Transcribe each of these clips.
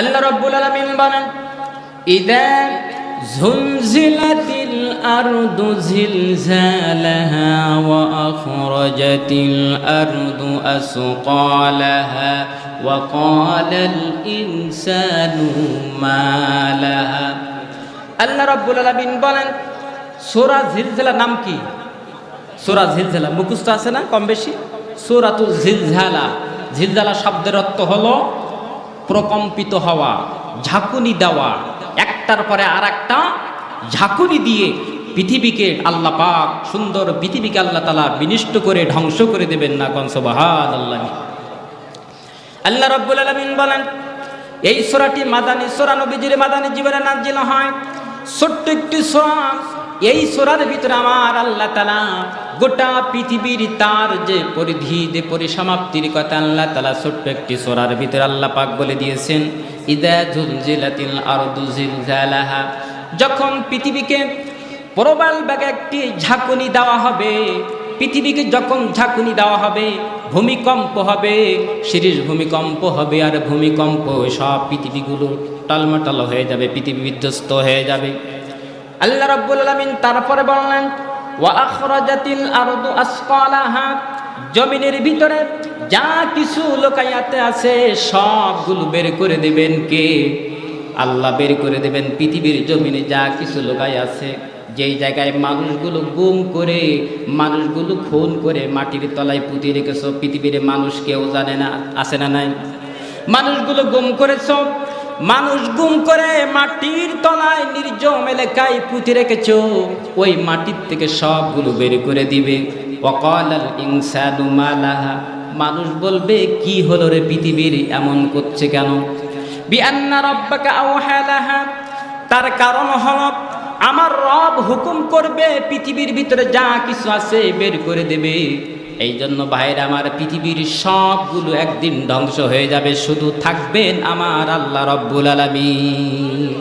আল্লাহ রাব্বুল আলামিন বলেন, ইযা যুলজিলাতিল আরদু জিলজালাহা ওয়া আখরাজাতিল আরদু আসকালাহা ওয়া ক্বালাল ইনসানু মা লাহা। আল্লাহ রাব্বুল আলামিন বলেন, সূরা জিলজালা নাম কি? সূরা জিলজালা মুখস্থ আছে না কম বেশি? সূরাতুল জিলজালা। জিলজালা শব্দের অর্থ হলো প্রকম্পিত হওয়া, ঝাঁকুনি দেওয়া, একটার পরে আর একটা ঝাঁকুনি দিয়ে পৃথিবীকে আল্লাহ পাক, সুন্দর পৃথিবীকে আল্লাহ তাআলা বিনষ্ট করে ধ্বংস করে দেবেন না। কোন সুবহানাল্লাহ। আল্লাহ রাব্বুল আলামিন বলেন, এই সূরাটি মাদানী সূরা, নবীজির মাদানী জীবনে নাযিল হয়। ছোট্ট একটি সূরা। এই সূরার ভিতরে আমার আল্লাহ তাআলা গোটা পৃথিবীর তার যে পরিধি, যে পরিসমাপ্তির কথা আল্লাহ তাআলা ছোট্ট একটি সূরার ভিতরে আল্লাহ পাক বলে দিয়েছেন, ইযা যুলজিলাতিল আরদু জিলজালাহা। যখন পৃথিবীকে প্রবল বেগে একটি ঝাঁকুনি দেওয়া হবে, পৃথিবীকে যখন ঝাঁকুনি দেওয়া হবে, ভূমিকম্প হবে, সিরিজ ভূমিকম্প হবে। আর ভূমিকম্প সব পৃথিবীগুলো টালমাটাল হয়ে যাবে, পৃথিবী বিধ্বস্ত হয়ে যাবে। আল্লাহ রাব্বুল আলামিন তারপরে বললেন, ওয়া আখরাজাতিল আরদু আসকালাহা। জমিনের ভিতরে যা কিছু লুকায়াতে আছে সবগুলো বের করে দেবেন কে? আল্লাহ বের করে দেবেন। পৃথিবীর জমিনে যা কিছু লুকায় আছে, যেই জায়গায় মানুষগুলো গুম করে, মানুষগুলো খুন করে মাটির তলায় পুঁতে রেখেছ, পৃথিবীর মানুষ কেউ জানে না, আছে না নাই? মানুষগুলো গুম করেছ, মানুষ গুম করে মাটির তলায় নির্জম এলাকায় পুঁতে রেখেছ, ওই মাটির থেকে সবগুলো বের করে দিবে। ওয়াকালাল ইনসানু মা লাহা। মানুষ বলবে, কি হলো রে পৃথিবীর, এমন করছে কেন? বিআন্না রাব্বাকা আওহা লাহা। তার কারণ হলো আমার রব হুকুম করবে, পৃথিবীর ভিতরে যা কিছু আছে বের করে দেবে। এই জন্য ভাইরা আমার, পৃথিবীর সবগুলো একদিন ধ্বংস হয়ে যাবে, শুধু থাকবেন আমার আল্লাহ রাব্বুল আলামিন।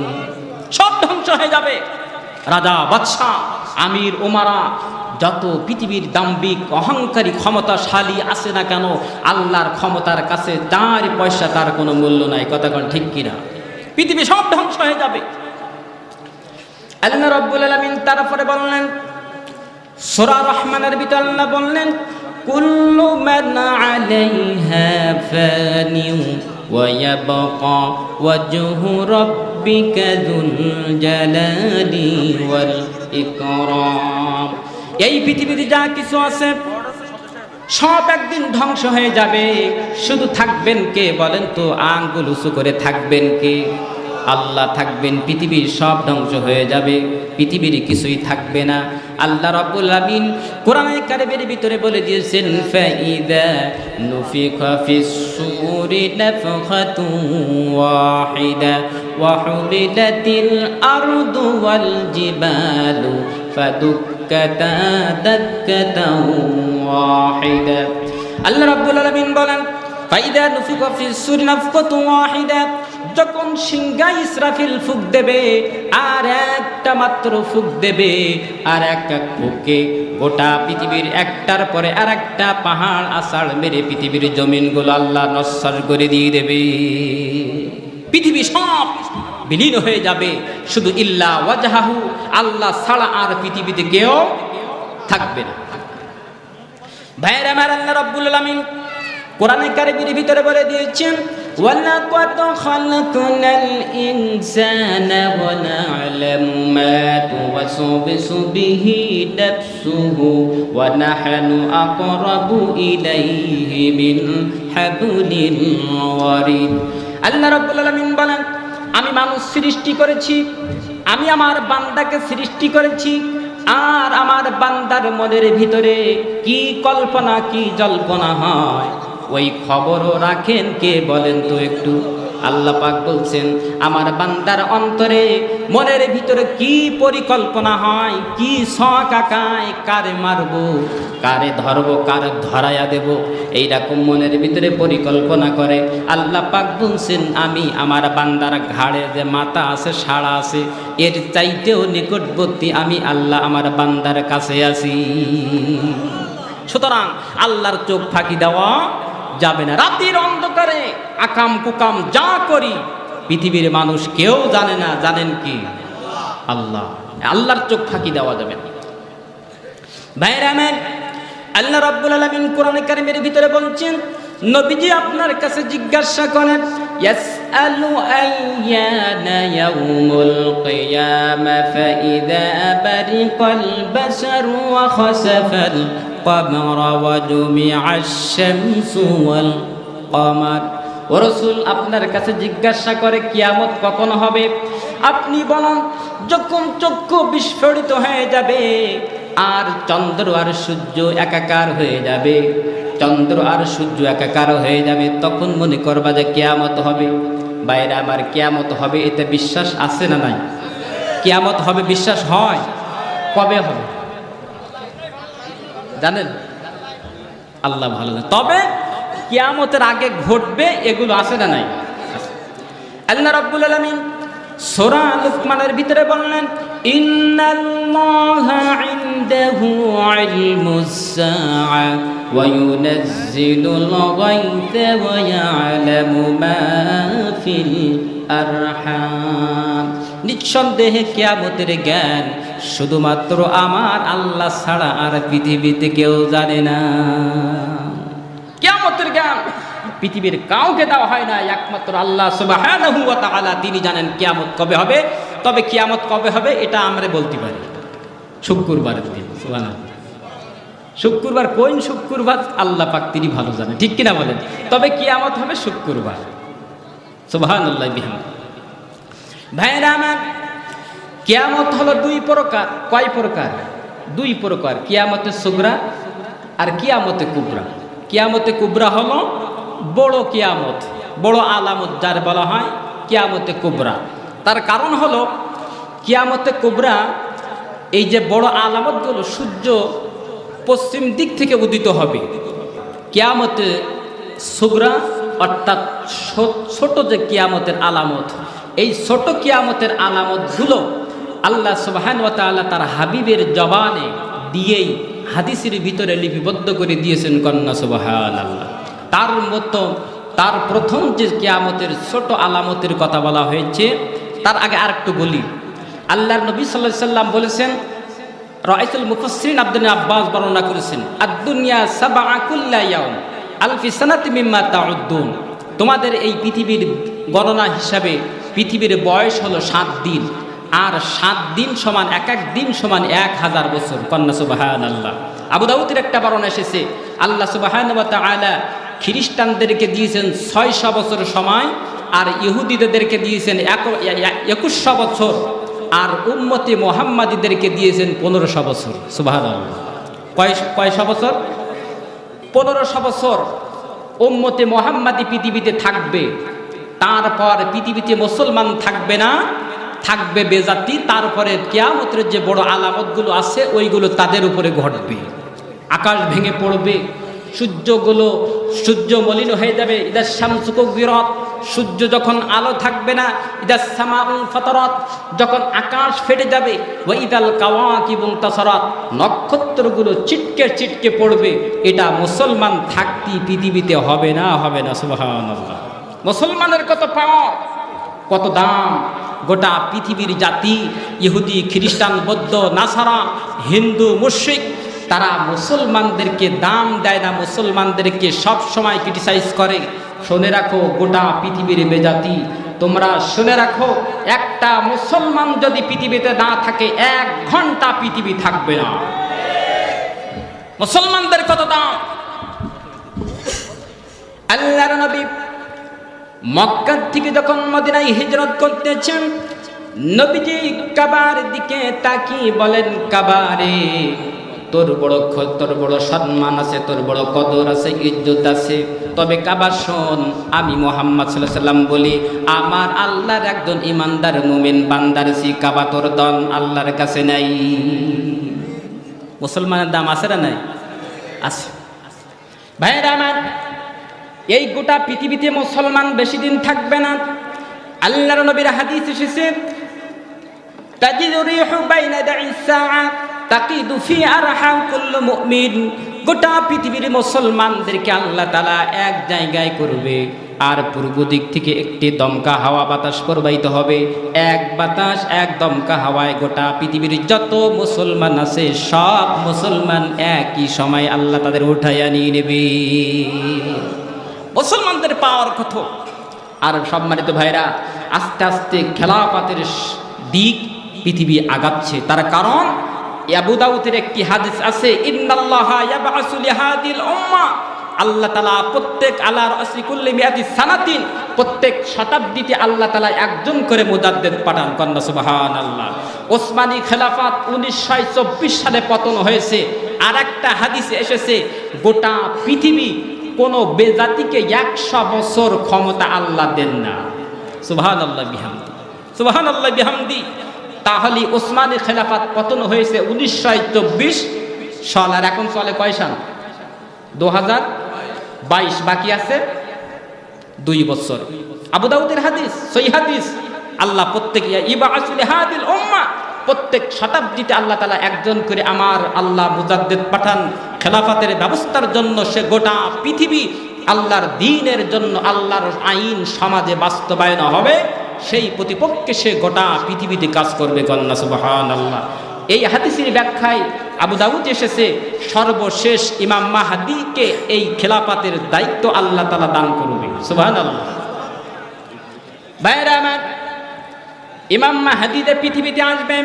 সব ধ্বংস হয়ে যাবে। রাজা, বাদশা, আমির, ওমারা, যত পৃথিবীর দাম্ভিক অহংকারী ক্ষমতাশালী আছে না কেন, আল্লাহর ক্ষমতার কাছে তার পয়সা তার কোনো মূল্য নাই। কথা কোন ঠিক কিনা? পৃথিবী সব ধ্বংস হয়ে যাবে। আল্লাহ রাব্বুল আলামিন তারপরে বললেন, সূরা রহমানের ভিতরে আল্লাহ বললেন, কুল্লু মান আলাইহা ফানিউ ওয়া ইয়াবকা ওয়াজহু রাব্বিকা যুল জালালি ওয়াল ইকরাম। এই পৃথিবীতে যা কিছু আছে সব একদিন ধ্বংস হয়ে যাবে, শুধু থাকবেন কে বলেন তো? আঙ্গুল উঁচু করে থাকবেন কে? আল্লাহ থাকবেন। পৃথিবীর সব ধ্বংস হয়ে যাবে, পৃথিবীর কিছুই থাকবে না। আল্লাহ রাব্বুল আলামিন কোরআনে কারীমের ভিতরে বলে দিয়েছেন, ফাইদা নুফিখা ফিস সূরি নাফখাতুন ওয়াহিদা ওয়া হুমিলাতিল আরদু ওয়াল জিবালু ফাদুক্কাতা দাক্কাতান ওয়াহিদা। আল্লাহ রাব্বুল আলামিন বলেন, ফাইদা নুফিখা ফিস সূরি নাফখাতুন ওয়াহিদা। যখন সিংহায় ইসরাফিল ফুঁক দেবে, আর একটা মাত্র ফুঁক দেবে, আর এক এক ফুঁকে গোটা পৃথিবীর একটার পরে আর একটা পাহাড় আষাঢ় মেরে পৃথিবীর জমিনগুলো আল্লাহ নস্যাৎ করে দিয়ে দেবে। পৃথিবী সব বিলীন হয়ে যাবে, শুধু ইল্লা ওয়াজহাহু, আল্লাহ ছাড়া আর পৃথিবীতে কেউ থাকবে না। ভাইরা আমার, আল্লাহ রাব্বুল আলামিন কোরআনে কারীমের ভিতরে বলে দিয়েছেন, ওয়ালাকাদ খালাকনাল ইনসানা ওয়া না'লামু মা তুওয়াসবিসু বিহি নাফসুহু ওয়া নাহনু আকরাবু ইলাইহি মিন হাবলিল ওয়ারিদ। আল্লাহ রাব্বুল আলামিন বলেন, আমি মানুষ সৃষ্টি করেছি, আমি আমার বান্দাকে সৃষ্টি করেছি, আর আমার বান্দার মনের ভিতরে কি কল্পনা কি জল্পনা হয় ওই খবরও রাখেন কে বলেন তো একটু? আল্লাহ পাক বলছেন, আমার বান্দার অন্তরে মনের ভিতরে কি পরিকল্পনা হয়, কি শখ আঁকায়, কারে মারবো, কারে ধরবো, কারে ধরাইয়া দেব, এইরকম মনের ভিতরে পরিকল্পনা করে। আল্লাহ পাক বলছেন, আমি আমার বান্দার ঘাড়ে যে মাথা আছে, সাড়া আছে, এর চাইতেও নিকটবর্তী আমি আল্লাহ আমার বান্দার কাছে আছি। সুতরাং আল্লাহর চোখ ফাঁকি দেওয়া যাবে না। রাতের অন্ধকারে আকাম কুকাম যা করি, পৃথিবীর মানুষ কেউ জানে না, জানেন কি? আল্লাহ। আল্লাহর চোখ ফাঁকি দেওয়া যাবে না। ভাইরা আমার, আল্লাহ রাব্বুল আলামিন কোরআনে কারীমের ভিতরে বলছেন, নবীজি আপনার কাছে জিজ্ঞাসা করেন, ইয়াসআলু আইয়ানা ইয়াউমুল কিয়ামা ফাইযা বারিকাল বাশারু ওয়া খাসাফাল কমারু ওয়া জুমিআশ শামসু ওয়াল কমার। ও রাসূল, আপনার কাছে জিজ্ঞাসা করে কিয়ামত কখন হবে? আপনি বলেন, যখন চক্ষু বিস্ফোরিত হয়ে যাবে আর চন্দ্র আর সূর্য একাকার হয়ে যাবে, চন্দ্র আর সূর্য একাকার হয়ে যাবে, তখন মনে করবা যে কিয়ামত হবে। বাইরে আমার কিয়ামত হবে, এতে বিশ্বাস আছে না নাই? কিয়ামত হবে বিশ্বাস হয়? কবে হবে জানেন? আল্লাহ ভালো জানেন। তবে কিয়ামতের আগে ঘটবে এগুলো আছে না নাই? আল্লাহ রাব্বুল আলামিন সূরা লুকমানের ভিতরে বললেন, ইন্নাল্লাহা ইনদাহু ইলমুস সাআ ওয়া ইউনাজ্জিলুল গায়থা ওয়া ইয়ালামু মা ফিল আরহাম। নিঃসন্দেহে কিয়ামতের জ্ঞান শুধুমাত্র আমার আল্লাহ ছাড়া আর পৃথিবীতে কেউ জানে না। কিয়ামতের জ্ঞান পৃথিবীর কাউকে দেওয়া হয় না, একমাত্র আল্লাহ সুবহানাহু ওয়া তাআলা তিনি জানেন কিয়ামত কবে হবে। তবে কিয়ামত কবে হবে এটা আমরা বলতে পারি শুক্রবারের দিন। সুবহানাল্লাহ। শুক্রবার কোন শুক্রবার আল্লাহ পাক তিনি ভালো জানেন, ঠিক কিনা বলেন? তবে কিয়ামত হবে শুক্রবার। সুবহানাল্লাহ বিহামদিহি। ভাইরা আমার, কিয়ামত হলো দুই প্রকার। কয় প্রকার? দুই প্রকার, কিয়ামতে সুগরা আর কিয়ামতে কুবরা। কিয়ামতে কুবরা হলো বড় কিয়ামত, বড় আলামত যার বলা হয় কিয়ামতে কুবরা। তার কারণ হলো কিয়ামতে কুবরা, এই যে বড় আলামতগুলো, সূর্য পশ্চিম দিক থেকে উদিত হবে। কিয়ামতে সুগরা অর্থাৎ ছোট যে কিয়ামতের আলামত, এই ছোট কিয়ামতের আলামতগুলো আল্লাহ সুবহানাহু ওয়া তাআলা তার হাবিবের জবানে দিয়েই হাদিসের ভিতরে লিপিবদ্ধ করে দিয়েছেন। কন্যা সুবহানাল্লাহ। তার মতো তার প্রথম যে কিয়ামতের ছোট আলামতের কথা বলা হয়েছে, তার আগে আরেকটু বলি। আল্লাহর নবী সাল্লাল্লাহু আলাইহি সাল্লাম বলেছেন, রাইসুল মুফাসসিরিন আব্দুল্লাহ আব্বাস বর্ণনা করেছেন, আদ-দুনিয়া সাবআ কুল্লা ইয়াউম আলফি সানাতি মিম্মা তাউদ্দুন। তোমাদের এই পৃথিবীর গণনা হিসাবে পৃথিবীর বয়স হলো 7 দিন, আর 7 দিন সমান এক দিন সমান 1000 বছর। কন্যা সুবহানাল্লাহ। আবু দাউদের একটা বর্ণনা এসেছে, আল্লাহ সুবহানাহু ওয়া তাআলা খ্রিস্টানদেরকে দিয়েছেন 600 বছর সময়, আর ইহুদিদেরকে দিয়েছেন 2100 বছর, আর উম্মতে মুহাম্মাদীদেরকে দিয়েছেন 1500 বছর। সুবহানাল্লাহ। কয়শো বছর? 1500 বছর উম্মতে মুহাম্মাদী পৃথিবীতে থাকবে। তারপর পৃথিবীতে মুসলমান থাকবে না, থাকবে বেজাতি। তারপরে কিয়ামতের যে বড় আলামতগুলো আছে ওইগুলো তাদের উপরে ঘটবে। আকাশ ভেঙে পড়বে, সূর্য মলিন হয়ে যাবে। ইদা শামসু কুবিরাত, সূর্য যখন আলো থাকবে না। ইদা সামাউ ফাতারাত, যখন আকাশ ফেটে যাবে। ওয়া ইদাল কাওয়াকিবু তাসারাত, নক্ষত্রগুলো চিটকে চিটকে পড়বে। এটা মুসলমান থাকতে পৃথিবীতে হবে না, হবে না। সুবহানাল্লাহ। মুসলমানের কত পাওয়ার, কত দাম। গোটা পৃথিবীর জাতি, ইহুদি, খ্রিস্টান, বৌদ্ধ, নাসারা, হিন্দু, মুশরিক, তারা মুসলমানদেরকে দাম দেয় না, মুসলমানদেরকে সব সময় ক্রিটিসাইজ করে। শুনে রাখো গোটা পৃথিবীর বেজাতি, তোমরা শুনে রাখো, একটা মুসলমান যদি পৃথিবীতে না থাকে 1 ঘন্টা পৃথিবী থাকবে না। মুসলমানদের কত দাম। আল্লাহর নবী মক্কা থেকে যখন মদিনায় হিজরত করতেছেন, নবীজি কাবার দিকে তাকিয়ে বলেন, কাবারে তোর বড় সম্মান আছে, তোর বড় কদর আছে, ইজ্জত আছে। তবে কাবা শোন, আমি মুহাম্মদ সাল্লাল্লাহু আলাইহি ওয়াসাল্লাম বলি, আমার আল্লাহর একজন ইমানদার মুমিন বান্দার সেই কাবা তোর দাম আল্লাহর কাছে নাই। মুসলমানের দাম আছে না নাই? আছে। ভাইরা আমার, এই গোটা পৃথিবীতে মুসলমান বেশি দিন থাকবে না। আল্লাহর নবীর হাদিস এসেছে, তাজিদু রিহু বাইনা দাইস সাআ তাকিদু ফি আরহাম কুল্লু মুমিন। গোটা পৃথিবীর মুসলমানদেরকে আল্লাহ তাআলা এক জায়গায় করবে, আর পূর্ব দিক থেকে একটি দমকা হাওয়া বাতাস প্রবাহিত হবে। এক বাতাস এক দমকা হাওয়ায় গোটা পৃথিবীর যত মুসলমান আছে সব মুসলমান একই সময় আল্লাহ তাদের উঠাইয়া নিয়ে নেবে। মুসলমানদের পাওয়ার কথা। আর সম্মানিত ভাইরা, আস্তে আস্তে খেলাফতের দিক পৃথিবী আগাচ্ছে। তার কারণ আবু দাউদের একটি হাদিস আছে, ইন্নাল্লাহা ইয়াবআসু লিহাদিল উম্মাহ, আল্লাহ তাআলা প্রত্যেক আলা রাসি কুল্লি মিয়াতি সানাতিন, প্রত্যেক শতাব্দীতে আল্লাহ তাআলা একজন করে মুজাদ্দিদ পাঠান। কন্যা সুবহানাল্লাহ। ওসমানী খেলাফত 1924 সালে পতন হয়েছে। আর একটা হাদিসে এসেছে গোটা পৃথিবী কোন বেজাতিকে 100 বছর ক্ষমতা আল্লাহ দেন না। সুবহানাল্লাহ বিহামদি, সুবহানাল্লাহ বিহামদি। তাহলে ওসমানী খেলাফত পতন হয়েছে 1924 সাল। আর এখন চলে কয় সাল? 2022, বাকি আছে 2 বছর। আবু দাউদের হাদিস, সহিহ হাদিস। আল্লাহ প্রত্যেক ইবাআসু লিহাদিল উম্মাহ, প্রত্যেক শতাব্দীতে আল্লাহ তাআলা একজন করে আমার আল্লাহ মুজাদ্দিদ পাঠান খেলাফতের ব্যবস্থার জন্য। সে গোটা পৃথিবী আল্লাহর দ্বীনের জন্য, আল্লাহর আইন সমাজে বাস্তবায়ন হবে, সেই প্রতিপক্ষে সে গোটা পৃথিবীতে কাজ করবে। কন্যা সুবহানাল্লাহ। এই হাদিসের ব্যাখ্যায় আবু দাউদ এসেছে সর্বশেষ ইমাম মাহদীকে এই খেলাফতের দায়িত্ব আল্লাহ তাআলা দান করবে। সুবহানাল্লাহ। ভাইরা আমার, ইমাম মাহদী যে পৃথিবীতে আসবে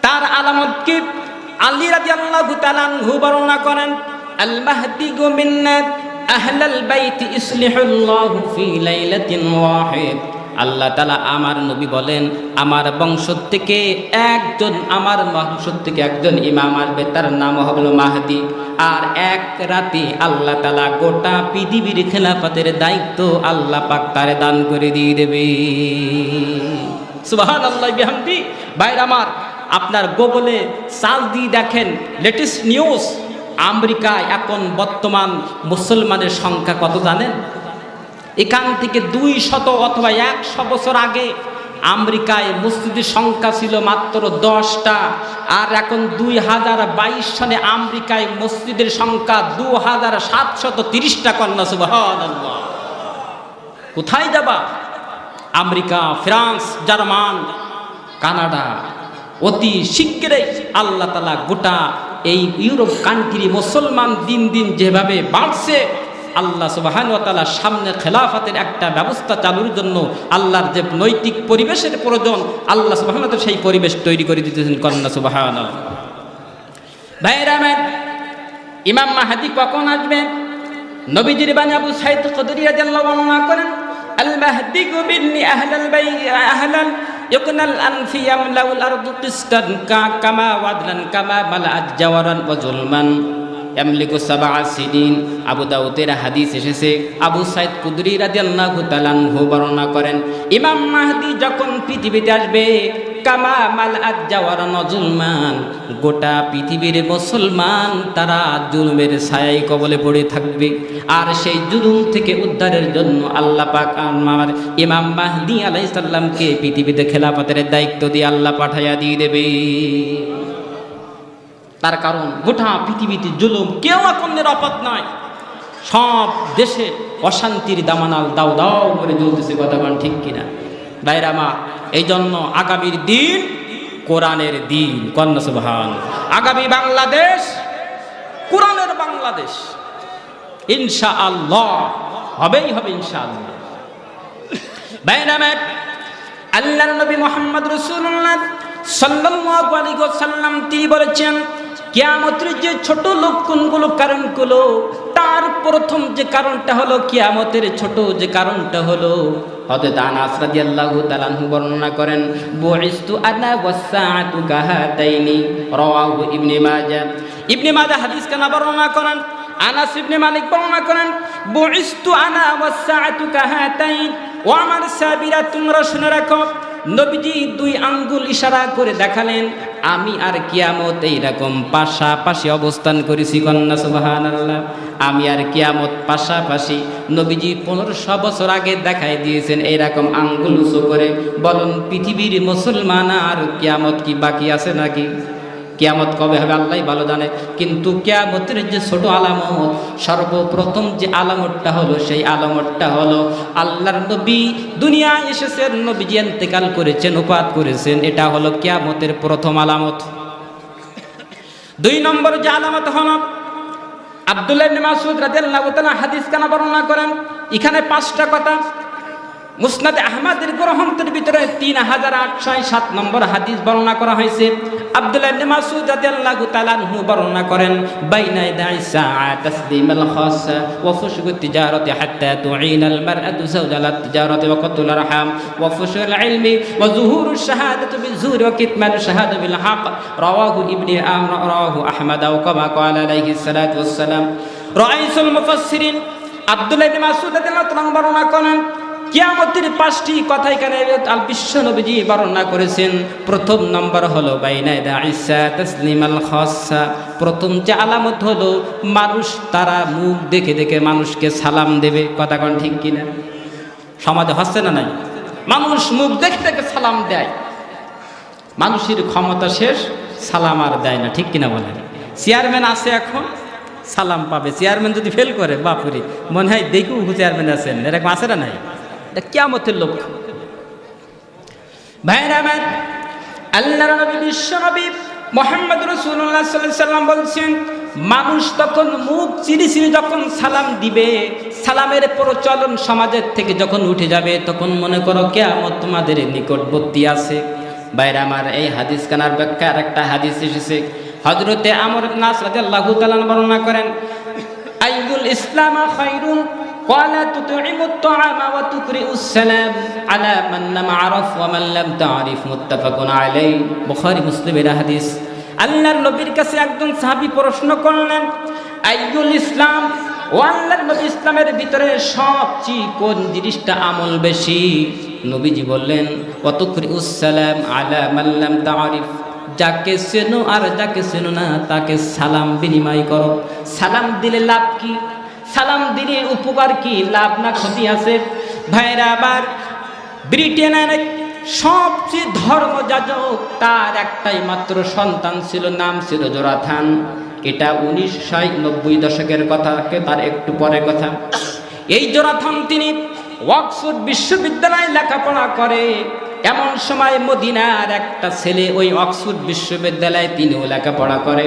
তার আলামত কি? আলী রাদিয়াল্লাহু তাআলা আনহু বর্ণনা করেন, আল মাহদী মিন্না আহলাল বাইত ইসলিহুল্লাহু ফি লাইলাতিন ওয়াহিদ। আল্লাহ তাআলা আমার নবী বলেন, আমার বংশ থেকে একজন ইমাম আসবে, তার নাম হলো মাহদী। আর এক রাতে আল্লাহ তাআলা গোটা পৃথিবীর খেলাফতের দায়িত্ব আল্লাহ পাক তারে দান করে দিয়ে দেবে। সুবহানাল্লাহ বিহামদি। ভাইরা আমার, আপনার গুগলে সার্চ দিয়ে দেখেন লেটেস্ট নিউজ। আমেরিকায় এখন বর্তমান মুসলমানের সংখ্যা কত জানেন? এখান থেকে 200 অথবা 100 বছর আগে আমেরিকায় মসজিদের সংখ্যা ছিল মাত্র 10টা। আর এখন 2022 সালে আমেরিকায় মসজিদের সংখ্যা 2730টা। কন্যা সুবহানাল্লাহ। কোথায় যাবা? America, France, German, Canada. অতি শীঘ্রই আল্লাহ তাআলা গোটা এই ইউরোপ কান্ট্রি মুসলমান দিন দিন যেভাবে বাড়ছে, আল্লাহ সুবহানাহু ওয়া তাআলা সামনে খেলাফতের একটা ব্যবস্থা চালুর জন্য আল্লাহর যে নৈতিক পরিবেশের প্রয়োজন, আল্লাহ সুবহানাহু ওয়া তাআলা সেই পরিবেশ তৈরি করে দিতেছেন। কন্যা সুবহানাল্লাহ। ভাইরা আমার, ইমাম মাহদী কখন আসবেন? নবীজির বাণী আবু সাঈদ খুদরী রাদিয়াল্লাহু আনহু বর্ণনা করেন, আল মাহদী বিন্নি আহলাল বাইত আহলান ইকনাল আনফি ইয়ামলাউল আরদু কিসতান কামা ওয়াদলান কামা মালাআত জাওয়ারান ওয়া যুলমান ইয়ামলিকু সাবআ সিনিন। আবু দাউদের হাদিস এসেছে, আবু সাঈদ খুদরী রাদিয়াল্লাহু তাআলা আনহু বর্ণনা করেন, ইমাম মাহদী যখন পৃথিবীতে আসবে কামা মালাআত জাওয়ারান ওয়া যুলমান, গোটা পৃথিবীর মুসলমান তারা জুলুমের ছায়ায় কবলে পড়ে থাকবে। আর সেই জুলুম থেকে উদ্ধারের জন্য আল্লাহ পাক আমার ইমাম মাহদী আলাইহিস সালামকে পৃথিবীতে খেলাফতের দায়িত্ব দিয়ে আল্লাহ পাঠাইয়া দিয়ে দেবে। তার কারণ গোটা পৃথিবীতে জুলুম, কেউ এখন নিরাপদ নয়। সব দেশে অশান্তির দামানাল দাও দাও করে জ্বলতেছে। কথা বলেন ঠিক কিনা? ভাইরা মা, এই জন্য আগামীর দিন কোরআনের দিন। কন্যা সুবহানাল্লাহ। আগামী বাংলাদেশ কোরআনের বাংলাদেশ ইনশাআল্লাহ হবেই হবে ইনশাআল্লাহ। ভাইরা মা, আল্লাহর নবী মুহাম্মদ রাসূলুল্লাহ সাল্লাল্লাহু আলাইহি ওয়াসাল্লাম তিনি বলেছেন, কিয়ামতের যে ছোট লক্ষণগুলো, কারণগুলো, তার প্রথম যে কারণটা হলো, কিয়ামতের ছোট যে কারণটা হলো, হযরত আনাস রাদিয়াল্লাহু তাআলা আনহু বর্ণনা করেন, বুইস্তু আনা ওয়াসসাআতু কাহাতাইনি, রাওয়াহু ইবনে মাজাহ। ইবনে মাজাহ হাদিস কানা বর্ণনা করেন, আনাস ইবনে মালিক বর্ণনা করেন, বুইস্তু আনা ওয়াসসাআতু কাহাতাইন। ও আমার সাহাবীরা, তোমরা শুনে রাখো, নবীজি 2 আঙ্গুল ইশারা করে দেখালেন, আমি আর কিয়ামত এইরকম পাশাপাশি অবস্থান করেছি। কন্যা সুবহানাল্লাহ। আমি আর কিয়ামত পাশাপাশি। নবীজি 1500 বছর আগে দেখাই দিয়েছেন এইরকম আঙ্গুল উঁচু করে। বলুন, পৃথিবীর মুসলমান আর কিয়ামত কি বাকি আছে নাকি? কিয়ামত কবে হবে আল্লাহই ভালো জানে। কিন্তু কিয়ামতের যে ছোট আলামত, সর্বপ্রথম যে আলামতটা হলো, সেই আলামতটা হলো আল্লাহর নবী দুনিয়ায় এসেছেন, নবীজি ইন্তেকাল করেছেন, ওফাত করেছেন। এটা হলো কিয়ামতের প্রথম আলামত। 2 নম্বর যে আলামত হলো, আব্দুল্লাহ ইবনে মাসউদ রাদিয়াল্লাহু তাআলা হাদিস কানা বর্ণনা করেন। এখানে 5টা কথা। মুসনাদ আহমদের গ্রন্থের ভিতরে 3807 নম্বর হাদিস বর্ণনা করা হয়েছে। আব্দুল্লাহ ইবনে মাসউদ রাদিয়াল্লাহু তাআলা আনহু বর্ণনা করেন, বাইনা ইয়াদাই সাআ তাসলিমাল খাসা ওয়া ফুশুত তিজারাতি হাত্তা তুঈনাল মারআতু যাওজালাত তিজারাতি ওয়া কাতুল আরহাম ওয়া ফুশুল ইলমি ওয়া যুহুরুশ শাহাদাতু বিযুরি ওয়া কিতমানুশ শাহাদা বিল হক। রাওয়াহু ইবনে রাওয়াহু আহমদ ওয়া কামা ক্বালা আলাইহি সাল্লাতু ওয়াস সালাম। রাইসুল মুফাসসিরিন আব্দুল্লাহ ইবনে মাসউদ রাদিয়াল্লাহু তাআলা বর্ণনা করেন, কিয়ামতের 5টি কথা এখানে আল বিশ্ব নবীজি বর্ণনা করেছেন। প্রথম নম্বর হলো বাইনা ইয়াদাই সাআ তাসলিমাল খাসা। প্রথম যে আলামত হলো, মানুষ তারা মুখ দেখে দেখে মানুষকে সালাম দেবে। কথা কোন ঠিক কিনা? সমাজে হচ্ছে না নাই? মানুষ মুখ দেখে দেখে সালাম দেয়। মানুষের ক্ষমতা শেষ, সালাম আর দেয় না। ঠিক কিনা বলেন? চেয়ারম্যান আছে এখন, সালাম পাবে। চেয়ারম্যান যদি ফেল করে, বাপুরি মনে হয় দেখু চেয়ারম্যান আছেন, এরকম আছে না নাই? এটা কিয়ামতের লক্ষ্য। ভাইরা আমার, আল্লাহর নবী বিশ্ব নবী মুহাম্মদ রাসূলুল্লাহ সাল্লাল্লাহু আলাইহি ওয়াসাল্লাম বলছেন, মানুষ তখন মুখ চিরি চিরি যখন সালাম দিবে, সালামের প্রচলন সমাজের থেকে যখন উঠে যাবে, তখন মনে করো কিয়ামত তোমাদের নিকটবর্তী আছে। ভাইরা আমার, এই হাদিস কানার ব্যাখ্যা আরেকটা হাদিস এসেছে। হযরতে আমর ইবনে আস রাদিয়াল্লাহু তাআলা বর্ণনা করেন, আইয়ুল ইসলাম খায়রুন ক্বালা তুতঈমুত তাআমা ওয়া তুকরিউস সালাম আলা মান লাম আরাফ ওয়া মান লাম তারিফ। মুত্তাফাকুন আলাইহি। বুখারী মুসলিমের হাদিস। আল্লাহর নবীর কাছে একজন সাহাবী প্রশ্ন করলেন, আইয়ুল ইসলাম, ও আল্লাহর নবী, ইসলামের ভিতরে সবচেয়ে কোন জিনিসটা আমল বেশি? নবীজি বললেন, ওয়া তুকরিউস সালাম আলা মান লাম তারিফ। যাকে চেনো আর যাকে চেনো না তাকে সালাম বিনিময় করো। সালাম দিলে লাভ কি? সালাম দিলে উপকার কি? লাভ না ক্ষতি আছে? ভাইরা আবার, ব্রিটেনের সবচেয়ে ধর্মযাজক, তার একটাই মাত্র সন্তান ছিল, নাম ছিল জোনাথন। এটা 1990 দশকের কথা, তার একটু পরের কথা। এই জোনাথন তিনি অক্সফোর্ড বিশ্ববিদ্যালয়ে লেখাপড়া করে। এমন সময় মদিনার একটা ছেলে ওই অক্সফোর্ড বিশ্ববিদ্যালয়ে তিনিও লেখাপড়া করে,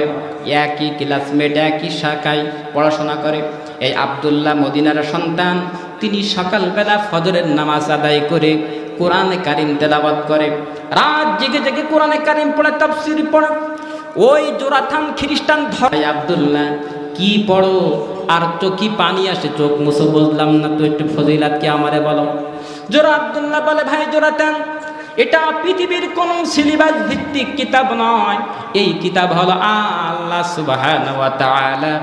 একই ক্লাসমেট, একই শাখায় পড়াশোনা করে। এই আব্দুল্লাহ মদিনার সন্তান, তিনি সকালবেলা ফজরের নামাজ আদায় করে কোরআনে কারিম তেলাওয়াত করে, রাত জেগে জেগে কোরআনে কারিম পড়ে, তাফসীর পড়ে। ওই জোনাথন খ্রিস্টান ধরে, আব্দুল্লাহ কি পড়ো আর চোখে পানি আসে, চোখ মুছো, বুঝলাম না তো, একটু ফজিলাত কি আমারে বলো। আব্দুল্লাহ বলে, ভাই জোনাথন, এটা পৃথিবীর কোন সিলেবাস ভিত্তিক কিতাব নয়। এই কিতাব হলো আল্লাহ সুবহানাহু ওয়া তাআলা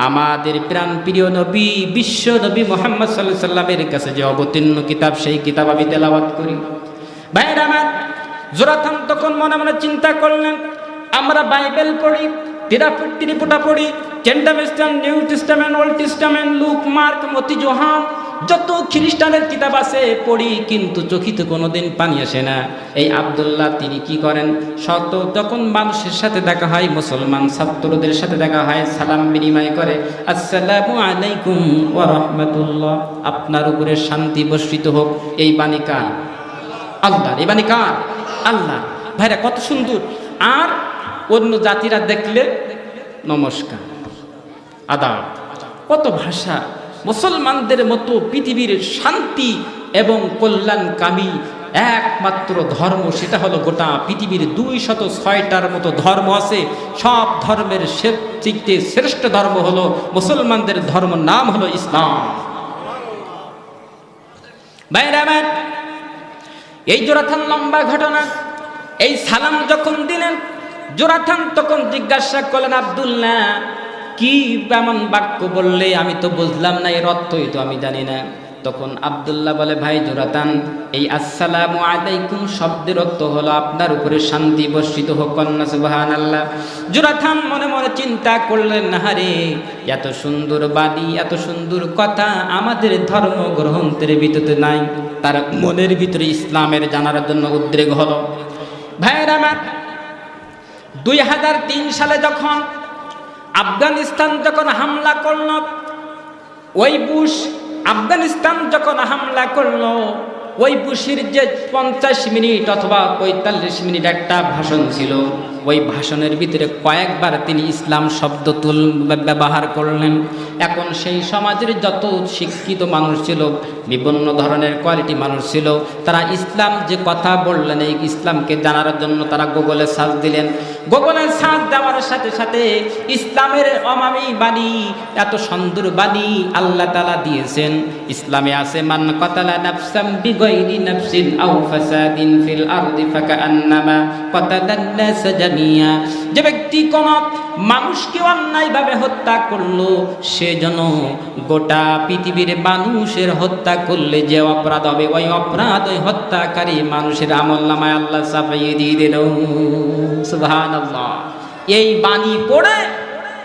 আমাদের প্রাণ প্রিয় নবী, বিশ্ব নবী মুহাম্মদ সাল্লাল্লাহু আলাইহি সাল্লামের কাছে যে অবতীর্ণ কিতাব, সেই কিতাব আমি তেলাওয়াত করি। ভাইরা আমার, জোনাথন তখন মনে মনে চিন্তা করলেন, আমরা বাইবেল পড়ি, ত্রিপুটা পড়ি, testament, new testament, old testament, Luke, Mark, মতি, যোহান, যত খ্রিস্টানের কিতাব আছে পড়ি, কিন্তু চোখে কোনোদিন পানি আসে না। এই আব্দুল্লাহ তিনি কি করেন, শত যখন মানুষের সাথে দেখা হয়, মুসলমান ছাত্রদের সাথে দেখা হয়, সালাম বিনিময় করে, আসসালামু আলাইকুম ওয়া রাহমাতুল্লাহ, আপনার উপরে শান্তি বর্ষিত হোক। এই বাণী কার? আল্লাহ। এই বাণী কার? আল্লাহ। ভাইরা, কত সুন্দর। আর অন্য জাতিরা দেখলে নমস্কার, আদাব, কত ভাষা। মুসলমানদের মতো পৃথিবীর শান্তি এবং কল্যাণকামী একমাত্র ধর্ম, সেটা হলো গোটা পৃথিবীর 206টার মতো ধর্ম আছে। সব ধর্মের সবচেয়ে শ্রেষ্ঠ ধর্ম হলো মুসলমানদের ধর্ম, নাম হলো ইসলাম। ভাইরা আমার, এই জোনাথন লম্বা ঘটনা। এই সালাম যখন দিলেন, জোনাথন তখন জিজ্ঞাসা করলেন, আব্দুল্লাহ কি এমন বাক্য বললে, আমি তো বুঝলাম না, এর অর্থই তো আমি জানি না। তখন আব্দুল্লাহ বলে, ভাই জোনাথন, এই আসসালামু আলাইকুম শব্দের অর্থ হলো আপনার উপরে শান্তি বর্ষিত হোক। কন্যা সুবহানাল্লাহ। জোনাথন মনে মনে চিন্তা করলেন, হারে, এত সুন্দর বাণী, এত সুন্দর কথা আমাদের ধর্ম গ্রন্থের ভিতরে নাই। তার মনের ভিতরে ইসলামের জানার জন্য উদ্রেক হলো। ভাইরা আমার, 2003 সালে যখন আফগানিস্তান যখন হামলা করল, ওই বুশ আফগানিস্তান যখন হামলা করলো, ওই বুশের যে 50 মিনিট অথবা 45 মিনিট একটা ভাষণ ছিল, ওই ভাষণের ভিতরে কয়েকবার তিনি ইসলাম শব্দ ব্যবহার করলেন। এখন সেই সমাজের যত শিক্ষিত মানুষ ছিল, বিভিন্ন ধরনের কোয়ালিটি মানুষ ছিল, তারা ইসলাম যে কথা বললেন, এই ইসলামকে জানার জন্য তারা গুগলে সার্চ দিলেন। গুগলে সার্চ দেওয়ার সাথে সাথে ইসলামের অমামি বাণী, এত সুন্দর বাণী আল্লাহ তাআলা দিয়েছেন। ইসলামে আছে মান কাতালা নাফসাম বিগাইরি নাফসিন আও ফাসাদিন ফিল আরদি ফাকান্নামা কাতালান নাস জামিয়া। যে ব্যক্তি কোন মানুষকে অন্যায়ভাবে হত্যা করলো, সে যেন গোটা পৃথিবীর মানুষের হত্যা করলে যে অপরাধ হবে, ওই অপরাধ ওই হত্যাকারী মানুষের আমলনামায় আল্লাহ চাপিয়ে দিয়ে দিল। সুবহানাল্লাহ। এই বাণী পড়ে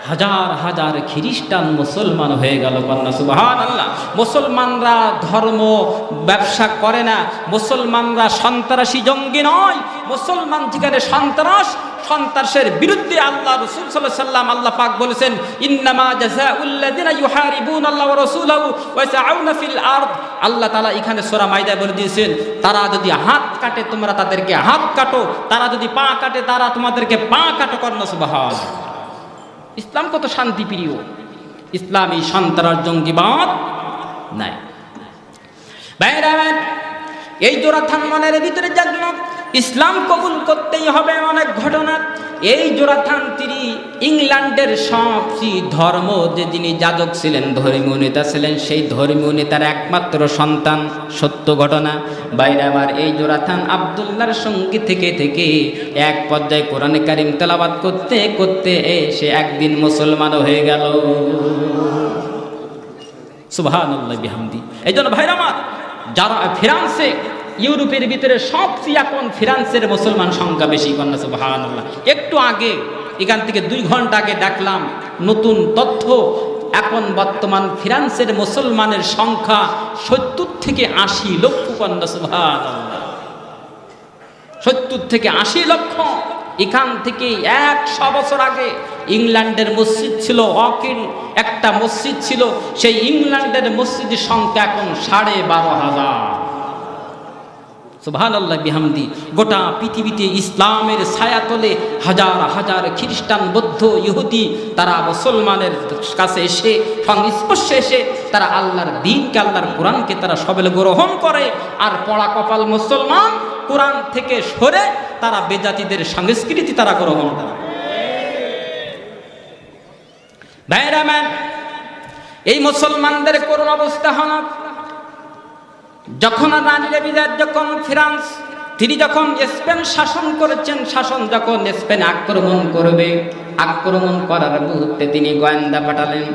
হাজার হাজার খ্রিস্টান মুসলমান হয়ে গেল। কন্যা সুবহানাল্লাহ। মুসলমানরা ধর্ম ব্যবসা করে না, মুসলমানরা সন্ত্রাসী জঙ্গি নয়। মুসলমান যেখানে সন্ত্রাসের বিরুদ্ধে আল্লাহ রাসূল সাল্লাল্লাহু আলাইহি ওয়াসাল্লাম, আল্লাহ পাক বলেছেন ইন্নামা জাযাউল লাযিনা ইউহারিবুনাল্লাহ ওয়া রাসূলাহু ওয়া ইয়াসআউনা ফিল আরদ। আল্লাহ তাআলা এখানে সূরা মাইদায় বলে দিয়েছেন, তারা যদি হাত কাটে তোমরা তাদেরকে হাত কাটো, তারা যদি পা কাটে তারা তোমাদেরকে পা কাটো। কন্যা সুবহানাল্লাহ। ইসলাম কত শান্তিপ্রিয়। ইসলামী সন্ত্রাস জঙ্গিবাদ নাই। এই জোড়াথান মনের ভিতরে জাগলো, ইসলাম কবুল করতেই হবে। অনেক ঘটনা। এই জোড়াথান তিনি ইংল্যান্ডের সবচেয়ে ধর্ম যে যিনি যাজক ছিলেন, ধর্মীয় নেতা ছিলেন, সেই ধর্মীয় নেতার একমাত্র সন্তান। সত্য ঘটনা। বাইরে আমার এই জোড়াথান আব্দুল্লাহর সঙ্গী থেকে থেকে এক পর্যায়ে কোরআনে কারিম তেলাওয়াত করতে করতে সে একদিন মুসলমান হয়ে গেল। সুবহানাল্লাহ বিহামদি। এই জন্য ভাইরা আমার, যারা ফ্রান্সে, ইউরোপের ভিতরে সবচেয়ে এখন ফ্রান্সের মুসলমান সংখ্যা বেশি। কন্যা সুবহানাল্লাহ। একটু আগে এখান থেকে 2 ঘন্টা আগে দেখলাম নতুন তথ্য, এখন বর্তমান ফ্রান্সের মুসলমানের সংখ্যা 70 থেকে 80 লক্ষ। কন্যা সুবহানাল্লাহ। 70 থেকে 80 লক্ষ। এখান থেকে 100 বছর আগে ইংল্যান্ডের মসজিদ ছিল অকিল, একটা মসজিদ ছিল। সেই ইংল্যান্ডের মসজিদের সংখ্যা এখন 12,500। সুবহানাল্লাহ বিহামদি। গোটা পৃথিবীতে ইসলামের ছায়াতলে হাজার হাজার খ্রিস্টান, বৌদ্ধ, ইহুদি তারা মুসলমানের কাছে এসে, সংস্পর্শে এসে তারা আল্লাহর দ্বীনকে, আল্লাহর কোরআনকে তারা সবেলে গ্রহণ করে। আর পড়া কপাল মুসলমান কোরআন থেকে সরে তারা বেজাতিদের সংস্কৃতি তারা গ্রহণ করে। ভাইরামান, এই মুসলমানদের করুণ অবস্থা হলো, যখন রানী রেবিদার যখন ফ্রান্স, তিনি যখন স্পেন শাসন করেছেন, শাসন যখন স্পেন আক্রমণ করবে, আক্রমণ করার মুহূর্তে তিনি গোয়েন্দা পাঠালেন।